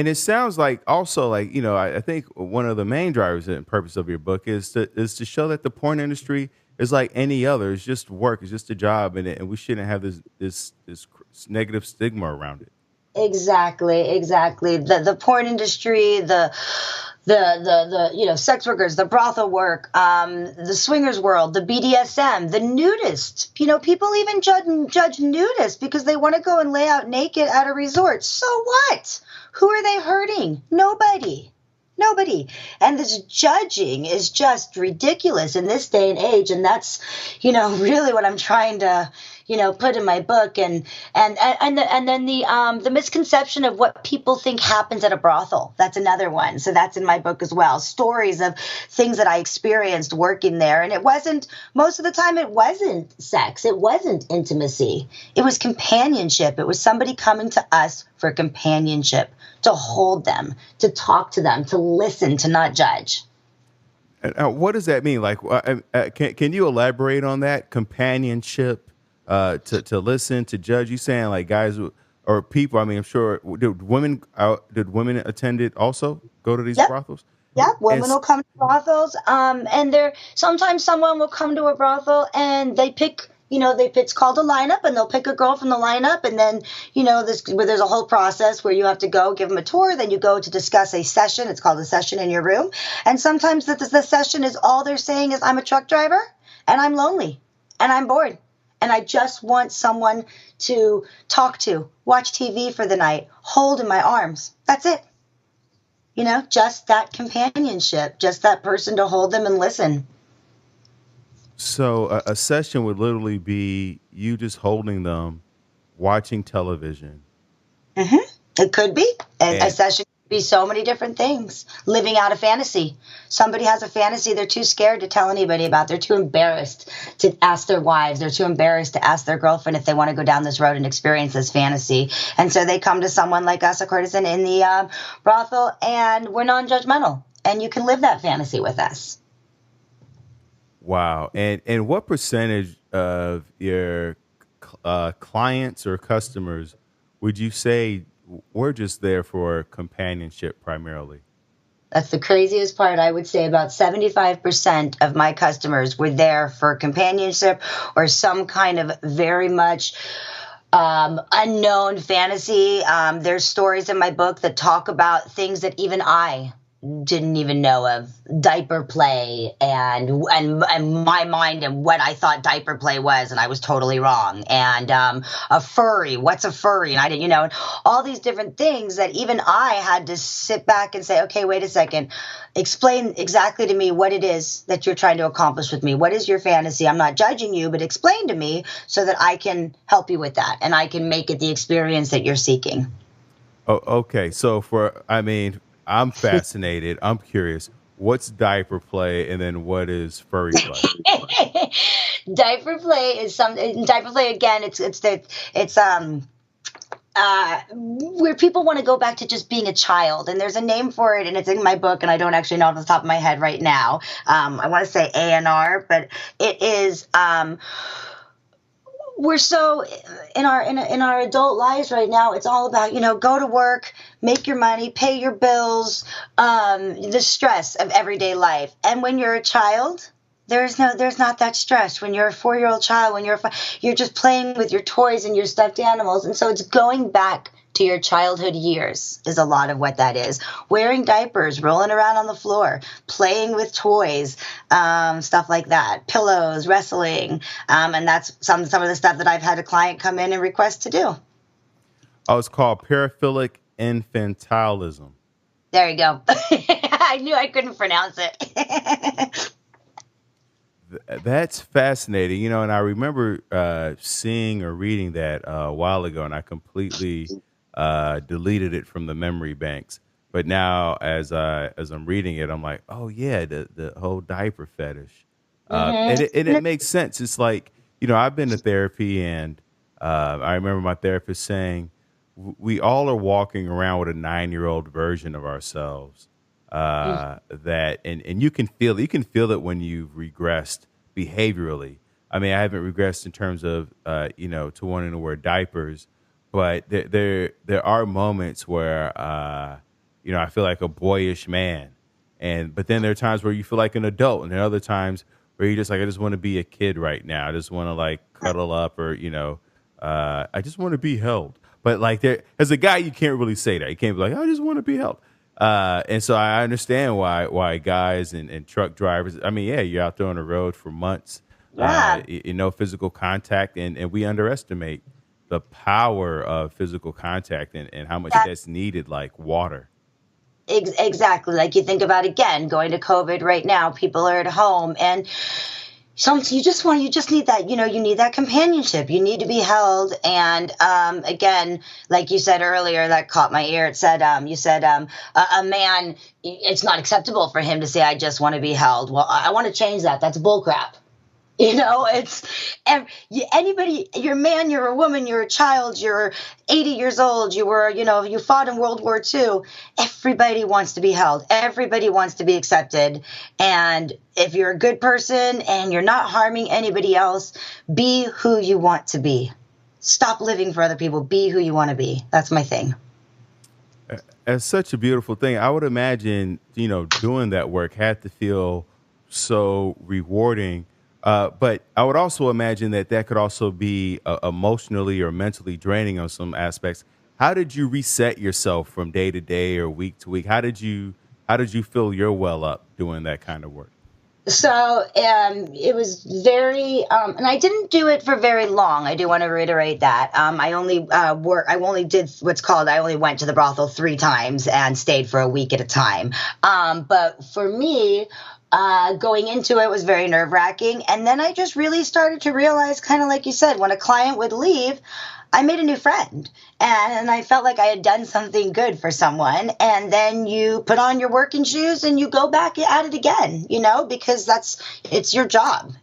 [SPEAKER 1] it sounds like also, like, I think one of the main drivers and purpose of your book is to show that the porn industry is like any other. It's just work. It's just a job. And we shouldn't have this negative stigma around it.
[SPEAKER 2] Exactly. The porn industry, the sex workers, the brothel work, the swingers world, the BDSM, the nudists. People even judge nudists because they want to go and lay out naked at a resort. So what? Who are they hurting? Nobody. And this judging is just ridiculous in this day and age. And that's, really what I'm trying to, put in my book, and then the misconception of what people think happens at a brothel. That's another one. So that's in my book as well. Stories of things that I experienced working there, and it wasn't most of the time. It wasn't sex. It wasn't intimacy. It was companionship. It was somebody coming to us for companionship, to hold them, to talk to them, to listen, to not judge.
[SPEAKER 1] And, what does that mean? Like, can you elaborate on that companionship, to listen, to judge? You saying like guys or people? I mean, I'm sure did women attend it also? Go to these
[SPEAKER 2] Yep.
[SPEAKER 1] brothels?
[SPEAKER 2] Yeah,
[SPEAKER 1] And
[SPEAKER 2] women will come to brothels, and sometimes someone will come to a brothel and they pick, it's called a lineup, and they'll pick a girl from the lineup, and then, where there's a whole process where you have to go give them a tour, then you go to discuss a session. It's called a session in your room, and sometimes the session is all they're saying is, I'm a truck driver, and I'm lonely, and I'm bored, and I just want someone to talk to, watch TV for the night, hold in my arms. That's it. Just that companionship, just that person to hold them and listen.
[SPEAKER 1] so a session would literally be you just holding them, watching television,
[SPEAKER 2] hmm It could be. A
[SPEAKER 1] and
[SPEAKER 2] session could be so many different things. Living out a fantasy. Somebody has a fantasy they're too scared to tell anybody about. They're too embarrassed to ask their wives. They're too embarrassed to ask their girlfriend if they want to go down this road and experience this fantasy. And so they come to someone like us, a courtesan, in the brothel, and we're non-judgmental. And you can live that fantasy with us.
[SPEAKER 1] wow. And what percentage of your clients or customers would you say we're just there for companionship primarily?
[SPEAKER 2] That's the craziest part. I would say about 75% of my customers were there for companionship or some kind of very much unknown fantasy. There's stories in my book that talk about things that even I didn't even know of, diaper play, and my mind and what I thought diaper play was, and I was totally wrong. And a furry, what's a furry? And I didn't, and all these different things that even I had to sit back and say, okay, wait a second, explain exactly to me what it is that you're trying to accomplish with me. What is your fantasy? I'm not judging you, but explain to me so that I can help you with that and I can make it the experience that you're seeking.
[SPEAKER 1] Oh, okay. So I mean, I'm fascinated. I'm curious. What's diaper play, and then what is furry play?
[SPEAKER 2] Diaper play is diaper play again. It's where people want to go back to just being a child, and there's a name for it, and it's in my book, and I don't actually know off the top of my head right now. I want to say ANR, but it is. We're so in our adult lives right now. It's all about go to work, make your money, pay your bills, the stress of everyday life. And when you're a child, there's not that stress. When you're a 4-year-old child, when you're just playing with your toys and your stuffed animals, and so it's going back to your childhood years is a lot of what that is. Wearing diapers, rolling around on the floor, playing with toys, stuff like that, pillows, wrestling, and that's some of the stuff that I've had a client come in and request to do.
[SPEAKER 1] Oh, it's called paraphilic infantilism.
[SPEAKER 2] There you go. I knew I couldn't pronounce it.
[SPEAKER 1] That's fascinating, and I remember seeing or reading that a while ago, and I completely deleted it from the memory banks. But now, as I'm reading it, I'm like, oh yeah, the whole diaper fetish, and it makes sense. It's like I've been to therapy, and I remember my therapist saying we all are walking around with a 9-year-old version of ourselves. That and you can feel it when you've regressed behaviorally. I mean, I haven't regressed in terms of to wanting to wear diapers, but there are moments where I feel like a boyish man, but then there are times where you feel like an adult, and there are other times where you're just like, I just want to be a kid right now. I just want to like cuddle up, or I just want to be held. But like as a guy, you can't really say that. You can't be like, I just want to be held. And so I understand why guys and truck drivers. I mean, yeah, you're out there on the road for months,
[SPEAKER 2] Yeah.
[SPEAKER 1] physical contact, and we underestimate the power of physical contact and how much that's needed, like water.
[SPEAKER 2] Exactly. Like you think about, again, going to COVID right now, people are at home, and you just need that, you need that companionship. You need to be held. And again, like you said earlier, that caught my ear. It said, you said, a man, it's not acceptable for him to say, I just want to be held. Well, I want to change that. That's bullcrap. It's anybody, you're a man, you're a woman, you're a child, you're 80 years old, you fought in World War II. Everybody wants to be held. Everybody wants to be accepted. And if you're a good person and you're not harming anybody else, be who you want to be. Stop living for other people. Be who you want to be. That's my thing.
[SPEAKER 1] It's such a beautiful thing. I would imagine, doing that work had to feel so rewarding. But I would also imagine that that could also be emotionally or mentally draining on some aspects. How did you reset yourself from day to day or week to week? How did you fill your well up doing that kind of work?
[SPEAKER 2] So it was very, and I didn't do it for very long. I do want to reiterate that. I only I only went to the brothel 3 times and stayed for a week at a time. But for me, going into it was very nerve wracking. And then I just really started to realize, kind of like you said, when a client would leave, I made a new friend, and I felt like I had done something good for someone. And then you put on your working shoes and you go back at it again, because it's your job.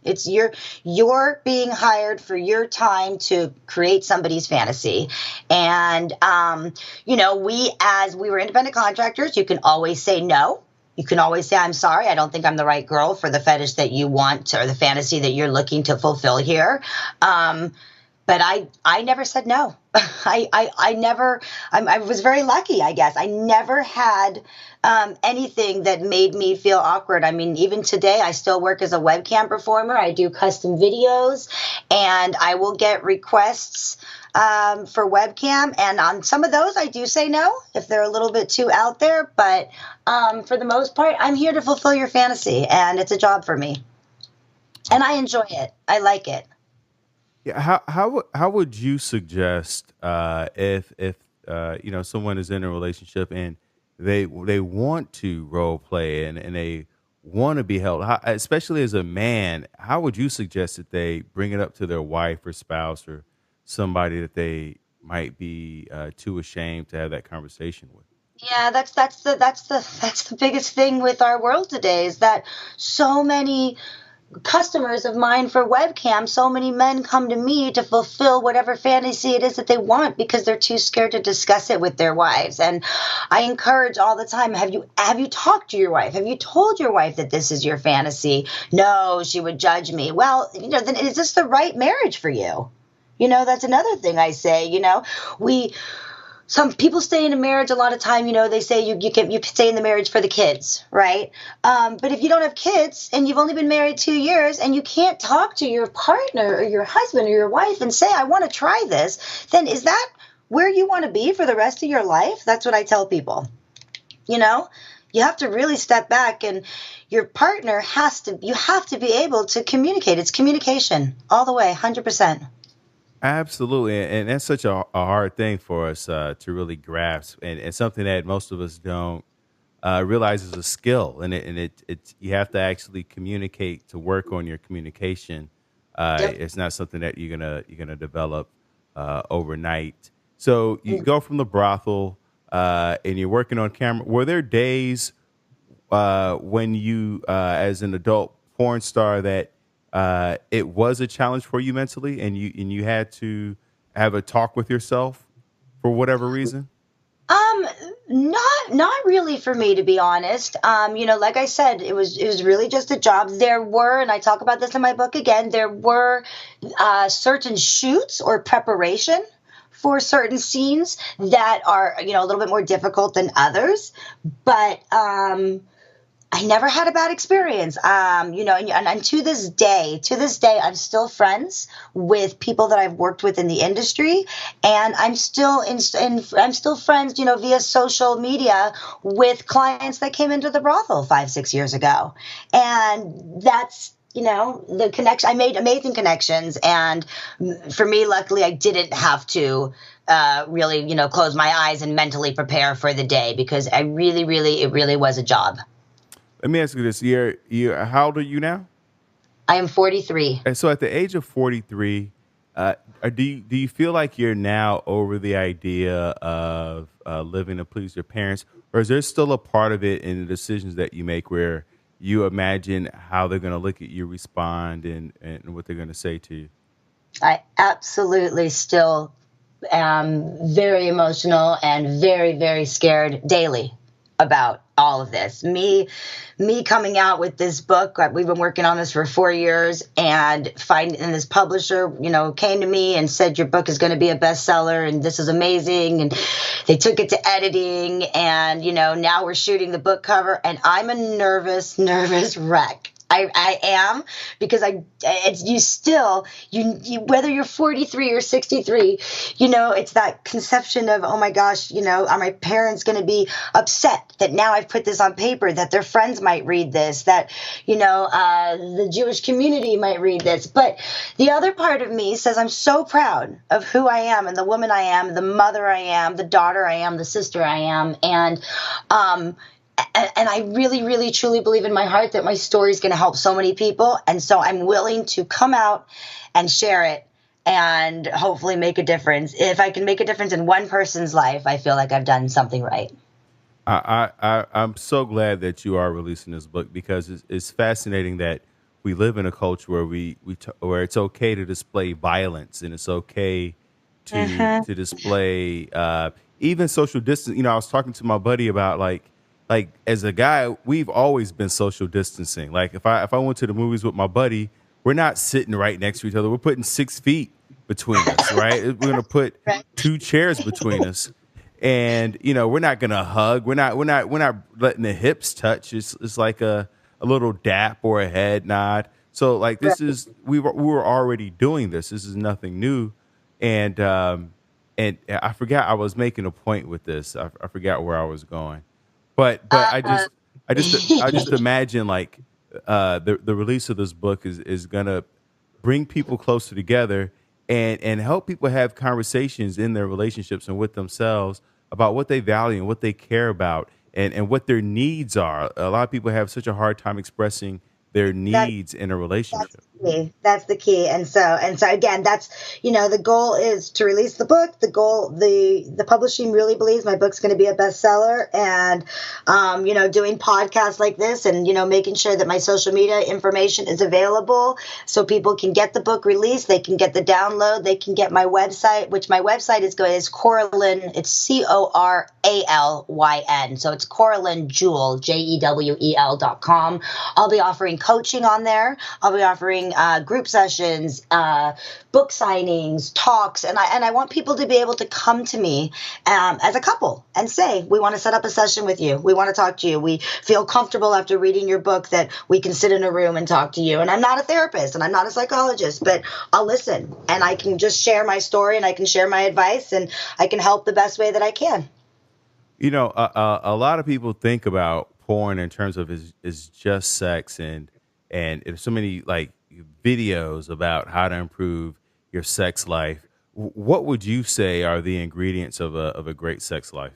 [SPEAKER 2] You're being hired for your time to create somebody's fantasy. And, as we were independent contractors, you can always say no. You can always say, I'm sorry, I don't think I'm the right girl for the fetish that you want or the fantasy that you're looking to fulfill here. But I never said no. I was very lucky, I guess. I never had anything that made me feel awkward. I mean, even today, I still work as a webcam performer. I do custom videos, and I will get requests for webcam. And on some of those, I do say no if they're a little bit too out there. But for the most part, I'm here to fulfill your fantasy, and it's a job for me. And I enjoy it. I like it.
[SPEAKER 1] Yeah, how would you suggest if someone is in a relationship and they want to role play and they want to be held, especially as a man, how would you suggest that they bring it up to their wife or spouse or somebody that they might be too ashamed to have that conversation with?
[SPEAKER 2] Yeah, that's the biggest thing with our world today is that so many customers of mine for webcam, so many men come to me to fulfill whatever fantasy it is that they want because they're too scared to discuss it with their wives. And I encourage all the time, have you talked to your wife? Have you told your wife that this is your fantasy? No, she would judge me. Well, then is this the right marriage for you? That's another thing I say. We some people stay in a marriage a lot of time, they say you stay in the marriage for the kids, right? But if you don't have kids and you've only been married 2 years and you can't talk to your partner or your husband or your wife and say, I want to try this, then is that where you want to be for the rest of your life? That's what I tell people. You have to really step back, and your partner you have to be able to communicate. It's communication all the way, 100%.
[SPEAKER 1] Absolutely, and that's such a hard thing for us to really grasp, and something that most of us don't realize is a skill, and you have to actually communicate to work on your communication.
[SPEAKER 2] Yep.
[SPEAKER 1] It's not something that you're gonna develop overnight. So you go from the brothel, and you're working on camera. Were there days when you, as an adult porn star, that it was a challenge for you mentally, and you had to have a talk with yourself for whatever reason?
[SPEAKER 2] Um, not really for me, to be honest. Like I said, it was really just a job. There were, and I talk about this in my book again, there were certain shoots or preparation for certain scenes that are, a little bit more difficult than others. But I never had a bad experience. And to this day, I'm still friends with people that I've worked with in the industry, and I'm still I'm still friends, via social media with clients that came into the brothel 5, 6 years ago, and that's. The connection, I made amazing connections. And for me, luckily, I didn't have to really, close my eyes and mentally prepare for the day because it really was a job.
[SPEAKER 1] Let me ask you this: how old are you now?
[SPEAKER 2] I am 43.
[SPEAKER 1] And so at the age of 43, uh, do you feel like you're now over the idea of living to please your parents, or is there still a part of it in the decisions that you make where you imagine how they're going to look at you, respond, and what they're going to say to you?
[SPEAKER 2] I absolutely still am very emotional and very, very scared daily about all of this. Me coming out with this book, we've been working on this for 4 years, and this publisher, came to me and said, your book is going to be a bestseller and this is amazing. And they took it to editing, and, now we're shooting the book cover, and I'm a nervous wreck. I am, because whether you're 43 or 63, it's that conception of, oh my gosh, are my parents going to be upset that now I've put this on paper, that their friends might read this, that, the Jewish community might read this. But the other part of me says, I'm so proud of who I am and the woman I am, the mother I am, the daughter I am, the sister I am. And I really, really, truly believe in my heart that my story is going to help so many people. And so I'm willing to come out and share it and hopefully make a difference. If I can make a difference in one person's life, I feel like I've done something right.
[SPEAKER 1] I'm so glad that you are releasing this book, because it's fascinating that we live in a culture where where it's okay to display violence, and it's okay to display even social distance. I was talking to my buddy about like as a guy, we've always been social distancing. Like if I went to the movies with my buddy, we're not sitting right next to each other. We're putting 6 feet between us, right? We're gonna put
[SPEAKER 2] Right.
[SPEAKER 1] 2 chairs between us, and we're not gonna hug. We're not letting the hips touch. It's like a little dap or a head nod. So like
[SPEAKER 2] Right.
[SPEAKER 1] we were already doing this. This is nothing new, and I forgot I was making a point with this. I forgot where I was going. But
[SPEAKER 2] Uh,
[SPEAKER 1] I just imagine like the release of this book is gonna bring people closer together, and help people have conversations in their relationships and with themselves about what they value and what they care about, and what their needs are. A lot of people have such a hard time expressing their
[SPEAKER 2] that
[SPEAKER 1] needs in a
[SPEAKER 2] That's
[SPEAKER 1] relationship.
[SPEAKER 2] the key. That's the key. And so again, that's, the goal is to release the book. The publishing really believes my book's going to be a bestseller, and doing podcasts like this, and making sure that my social media information is available so people can get the book released, they can get the download, they can get my website, which my website is Coralyn. It's Coralyn. So it's Coralyn Jewel, JEWEL.com. I'll be offering coaching on there. I'll be offering group sessions, book signings, talks, and I want people to be able to come to me as a couple and say, we want to set up a session with you. We want to talk to you. We feel comfortable after reading your book that we can sit in a room and talk to you. And I'm not a therapist and I'm not a psychologist, but I'll listen, and I can just share my story, and I can share my advice, and I can help the best way that I can.
[SPEAKER 1] A lot of people think about porn in terms of is just sex, and there's so many like videos about how to improve your sex life. What would you say are the ingredients of a great sex life?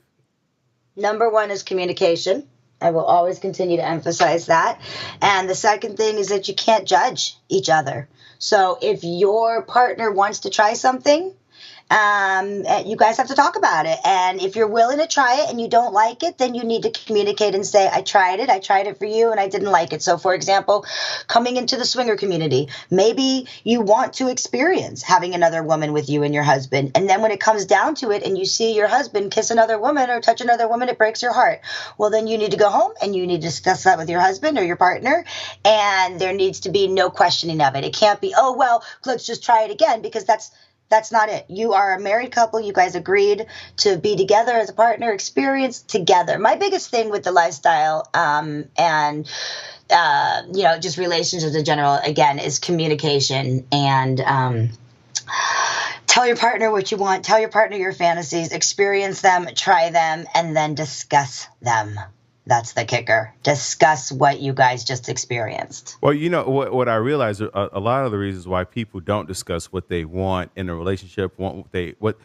[SPEAKER 2] Number one is communication. I will always continue to emphasize that. And the second thing is that you can't judge each other. So if your partner wants to try something, you guys have to talk about it. And if you're willing to try it and you don't like it, then you need to communicate and say, I tried it for you, and I didn't like it. So for example, coming into the swinger community, maybe you want to experience having another woman with you and your husband. And then when it comes down to it and you see your husband kiss another woman or touch another woman, it breaks your heart. Well, then you need to go home and you need to discuss that with your husband or your partner. And there needs to be no questioning of it. It can't be, oh, well, let's just try it again, because that's not it. You are a married couple. You guys agreed to be together as a partner, experience together. My biggest thing with the lifestyle and just relationships in general, again, is communication. And tell your partner what you want. Tell your partner your fantasies. Experience them, try them, and then discuss them. That's the kicker. Discuss what you guys just experienced.
[SPEAKER 1] Well, what I realize, a lot of the reasons why people don't discuss what they want in a relationship, want what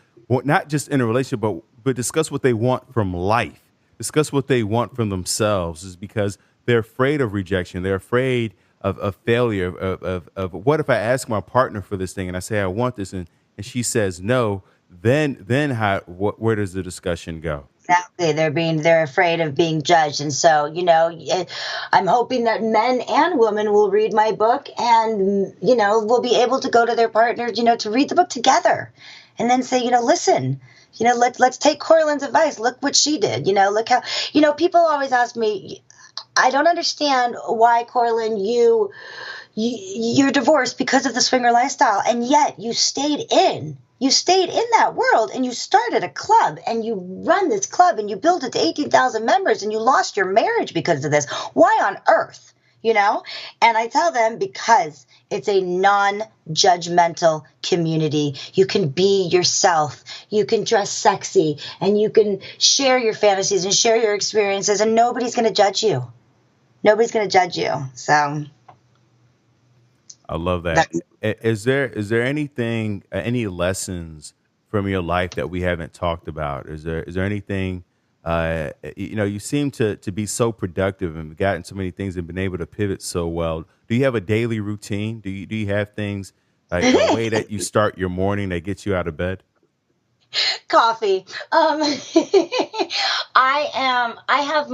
[SPEAKER 1] not just in a relationship, but discuss what they want from life, discuss what they want from themselves, is because they're afraid of rejection. They're afraid of failure of what if I ask my partner for this thing and I say I want this and she says no, then how where does the discussion go?
[SPEAKER 2] Exactly. They're afraid of being judged. And so, I'm hoping that men and women will read my book and, will be able to go to their partners, to read the book together and then say, listen, let's take Coralyn's advice. Look what she did. Look how, people always ask me, I don't understand why, Coralyn, you're divorced because of the swinger lifestyle, and yet you stayed in that world, and you started a club, and you run this club, and you built it to 18,000 members, and you lost your marriage because of this. Why on earth? And I tell them, because it's a non-judgmental community. You can be yourself, you can dress sexy, and you can share your fantasies and share your experiences, and nobody's going to judge you. Nobody's going to judge you. So
[SPEAKER 1] I love that.
[SPEAKER 2] that's
[SPEAKER 1] Is there anything, any lessons from your life that we haven't talked about? Is there anything? You seem to be so productive and gotten so many things and been able to pivot so well. Do you have a daily routine? Do you have things like a way that you start your morning that gets you out of bed?
[SPEAKER 2] coffee. I have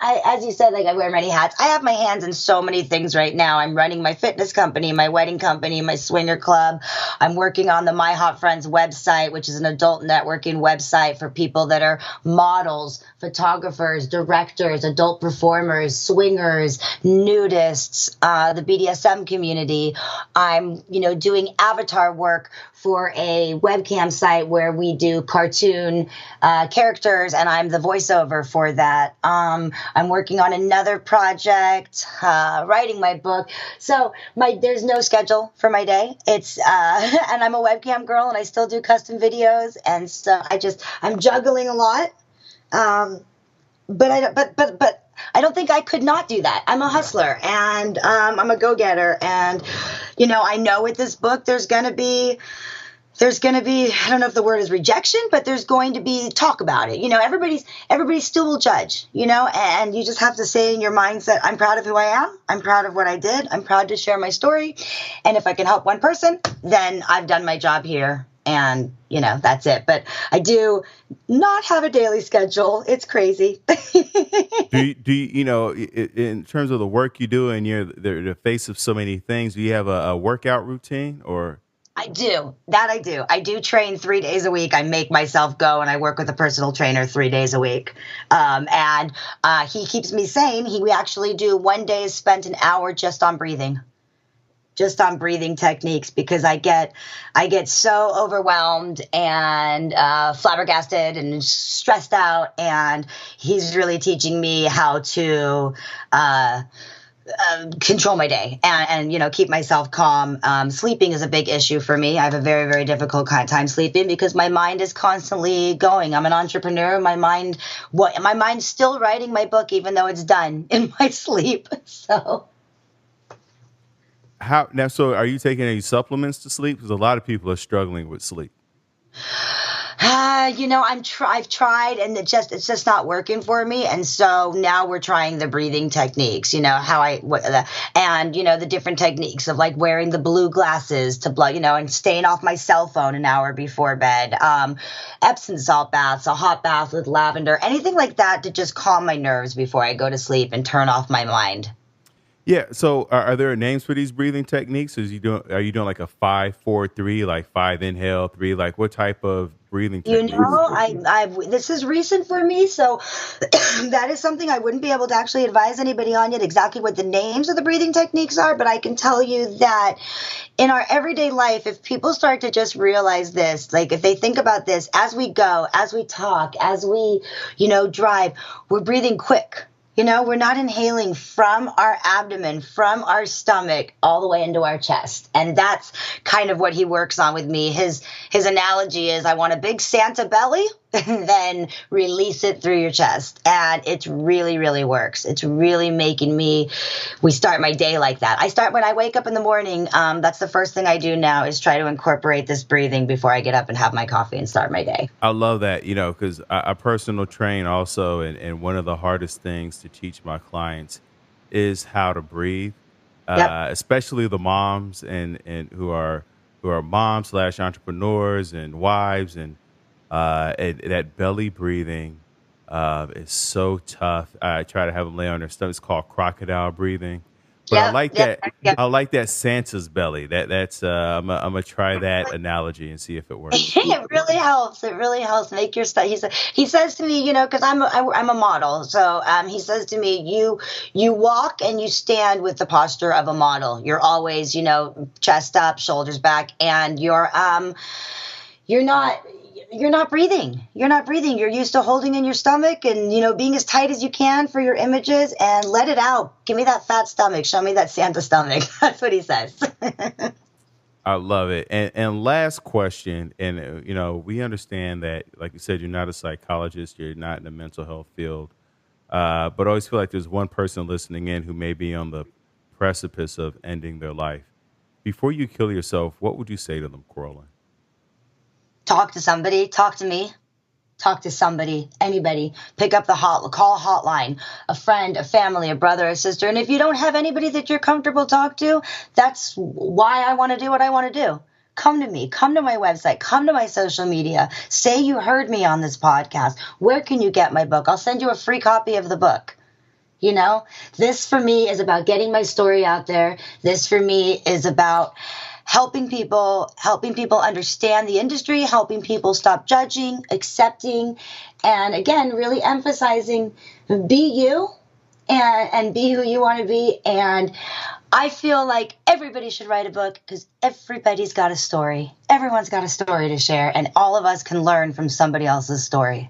[SPEAKER 2] as you said, like I wear many hats. I have my hands in so many things right now. I'm running my fitness company, my wedding company, my swinger club. I'm working on the My Hot Friends website, which is an adult networking website for people that are models, photographers, directors, adult performers, swingers, nudists, the BDSM community. I'm, doing avatar work for a webcam site where we do cartoon characters, and I'm the voiceover for that. I'm working on another project, writing my book. So there's no schedule for my day. It's and I'm a webcam girl, and I still do custom videos, and so I'm juggling a lot. Um, but I don't think I could not do that. I'm a hustler, and I'm a go-getter, and I know with this book there's going to be, I don't know if the word is rejection, but there's going to be talk about it. Everybody still will judge, and you just have to say in your mindset, I'm proud of who I am. I'm proud of what I did. I'm proud to share my story. And if I can help one person, then I've done my job here. And, that's it. But I do not have a daily schedule. It's crazy.
[SPEAKER 1] In terms of the work you do and you're the face of so many things, do you have a workout routine or?
[SPEAKER 2] I do. That I do. I do train 3 days a week. I make myself go, and I work with a personal trainer 3 days a week. And he keeps me sane. We actually do one day is spent an hour just on breathing techniques, because I get so overwhelmed and flabbergasted and stressed out. And he's really teaching me how to control my day and keep myself calm. Sleeping is a big issue for me. I have a very, very difficult time sleeping because my mind is constantly going. I'm an entrepreneur. My mind's still writing my book even though it's done in my sleep. So
[SPEAKER 1] How now? So, are you taking any supplements to sleep? Because a lot of people are struggling with sleep.
[SPEAKER 2] I've tried, and it's just not working for me. And so now we're trying the breathing techniques, and the different techniques of like wearing the blue glasses to blood, and staying off my cell phone an hour before bed. Epsom salt baths, a hot bath with lavender, anything like that to just calm my nerves before I go to sleep and turn off my mind.
[SPEAKER 1] Yeah. So, are there names for these breathing techniques? Are you doing like a 5-4-3, like 5 inhale, 3? Like, what type of breathing techniques?
[SPEAKER 2] This is recent for me, so that is something I wouldn't be able to actually advise anybody on yet exactly what the names of the breathing techniques are. But I can tell you that in our everyday life, if people start to just realize this, like if they think about this as we go, as we talk, as we, drive, we're breathing quick. We're not inhaling from our abdomen, from our stomach, all the way into our chest. And that's kind of what he works on with me. His analogy is, I want a big Santa belly, and then release it through your chest. And it really, really works. It's really making we start my day like that. When I wake up in the morning, that's the first thing I do now is try to incorporate this breathing before I get up and have my coffee and start my day.
[SPEAKER 1] I love that, because I personal train also, and one of the hardest things to teach my clients is how to breathe.
[SPEAKER 2] Yep.
[SPEAKER 1] especially the moms and who are moms slash entrepreneurs and wives and that belly breathing is so tough. I try to have them lay on their stomach. It's called crocodile breathing, but I
[SPEAKER 2] Yep.
[SPEAKER 1] like
[SPEAKER 2] Yep.
[SPEAKER 1] that.
[SPEAKER 2] Yep.
[SPEAKER 1] I like that Santa's belly. That's I'm gonna try that analogy and see if it works.
[SPEAKER 2] It really helps. It really helps make your stuff. He says to me, because I'm a model. So he says to me, you walk and you stand with the posture of a model. You're always, chest up, shoulders back, and you're not you're not breathing. You're not breathing. You're used to holding in your stomach and being as tight as you can for your images and let it out. Give me that fat stomach. Show me that Santa stomach. That's what he says.
[SPEAKER 1] I love it. And last question, and we understand that, like you said, you're not a psychologist, you're not in the mental health field, but I always feel like there's one person listening in who may be on the precipice of ending their life. Before you kill yourself, what would you say to them, Coralyn?
[SPEAKER 2] Talk to somebody. Talk to me. Talk to somebody, anybody. Pick up the call hotline, a friend, a family, a brother, a sister. And if you don't have anybody that you're comfortable talk to, that's why I want to do what I want to do. Come to me, come to my website, come to my social media. Say you heard me on this podcast. Where can you get my book? I'll send you a free copy of the book. This for me is about getting my story out there. This for me is about helping people understand the industry, helping people stop judging, accepting, and again, really emphasizing be you and be who you want to be. And I feel like everybody should write a book because everybody's got a story. Everyone's got a story to share, and all of us can learn from somebody else's story.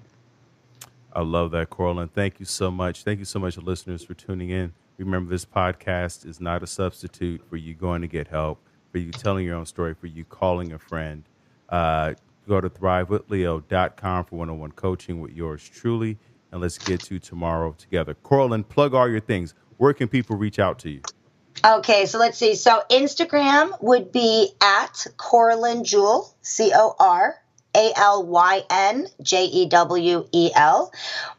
[SPEAKER 1] I love that, Coralyn. Thank you so much. Thank you so much, listeners, for tuning in. Remember, this podcast is not a substitute for you going to get help, for you telling your own story, for you calling a friend. Uh, Go to thrivewithleo.com for one-on-one coaching with yours truly, and let's get to tomorrow together. Coralyn, plug all your things. Where can people reach out to you?
[SPEAKER 2] Okay, so let's see. So Instagram would be at Coralyn Jewel, CoralynJewel.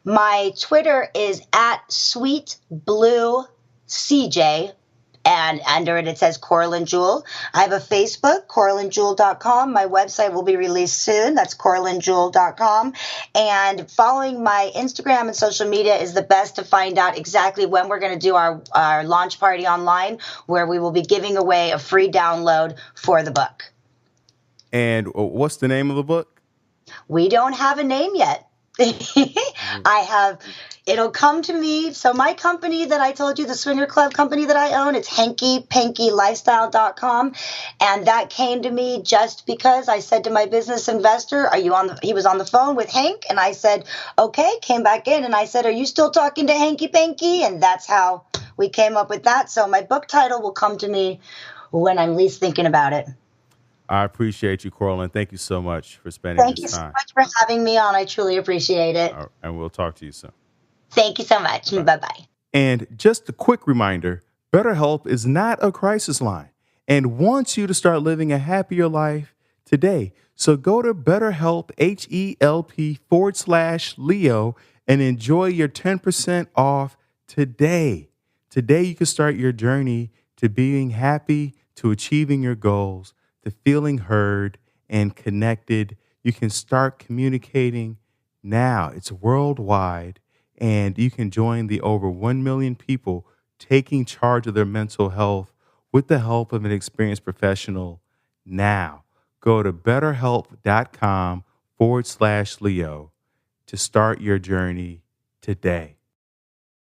[SPEAKER 2] My Twitter is at Sweet Blue CJ, and under it says Coralyn Jewel. I have a Facebook, CoralynJewel.com. My website will be released soon. That's CoralynJewel.com. And following my Instagram and social media is the best to find out exactly when we're going to do our launch party online, where we will be giving away a free download for the book.
[SPEAKER 1] And what's the name of the book?
[SPEAKER 2] We don't have a name yet. It'll come to me. So my company that I told you, the swinger club company that I own, it's hankypankylifestyle.com. And that came to me just because I said to my business investor, he was on the phone with Hank. And I said, okay, came back in. And I said, are you still talking to Hanky Panky? And that's how we came up with that. So my book title will come to me when I'm least thinking about it.
[SPEAKER 1] I appreciate you, Coralyn. Thank you so much for spending
[SPEAKER 2] Thank you
[SPEAKER 1] this
[SPEAKER 2] so
[SPEAKER 1] time.
[SPEAKER 2] much for having me on. I truly appreciate it.
[SPEAKER 1] And we'll talk to you soon.
[SPEAKER 2] Thank you so much. Bye-bye.
[SPEAKER 1] And just a quick reminder, BetterHelp is not a crisis line and wants you to start living a happier life today. So go to BetterHelp, HELP.com/Leo and enjoy your 10% off today. Today, you can start your journey to being happy, to achieving your goals, to feeling heard and connected. You can start communicating now. It's worldwide, and you can join the over 1 million people taking charge of their mental health with the help of an experienced professional now. Go to betterhelp.com/Leo to start your journey today.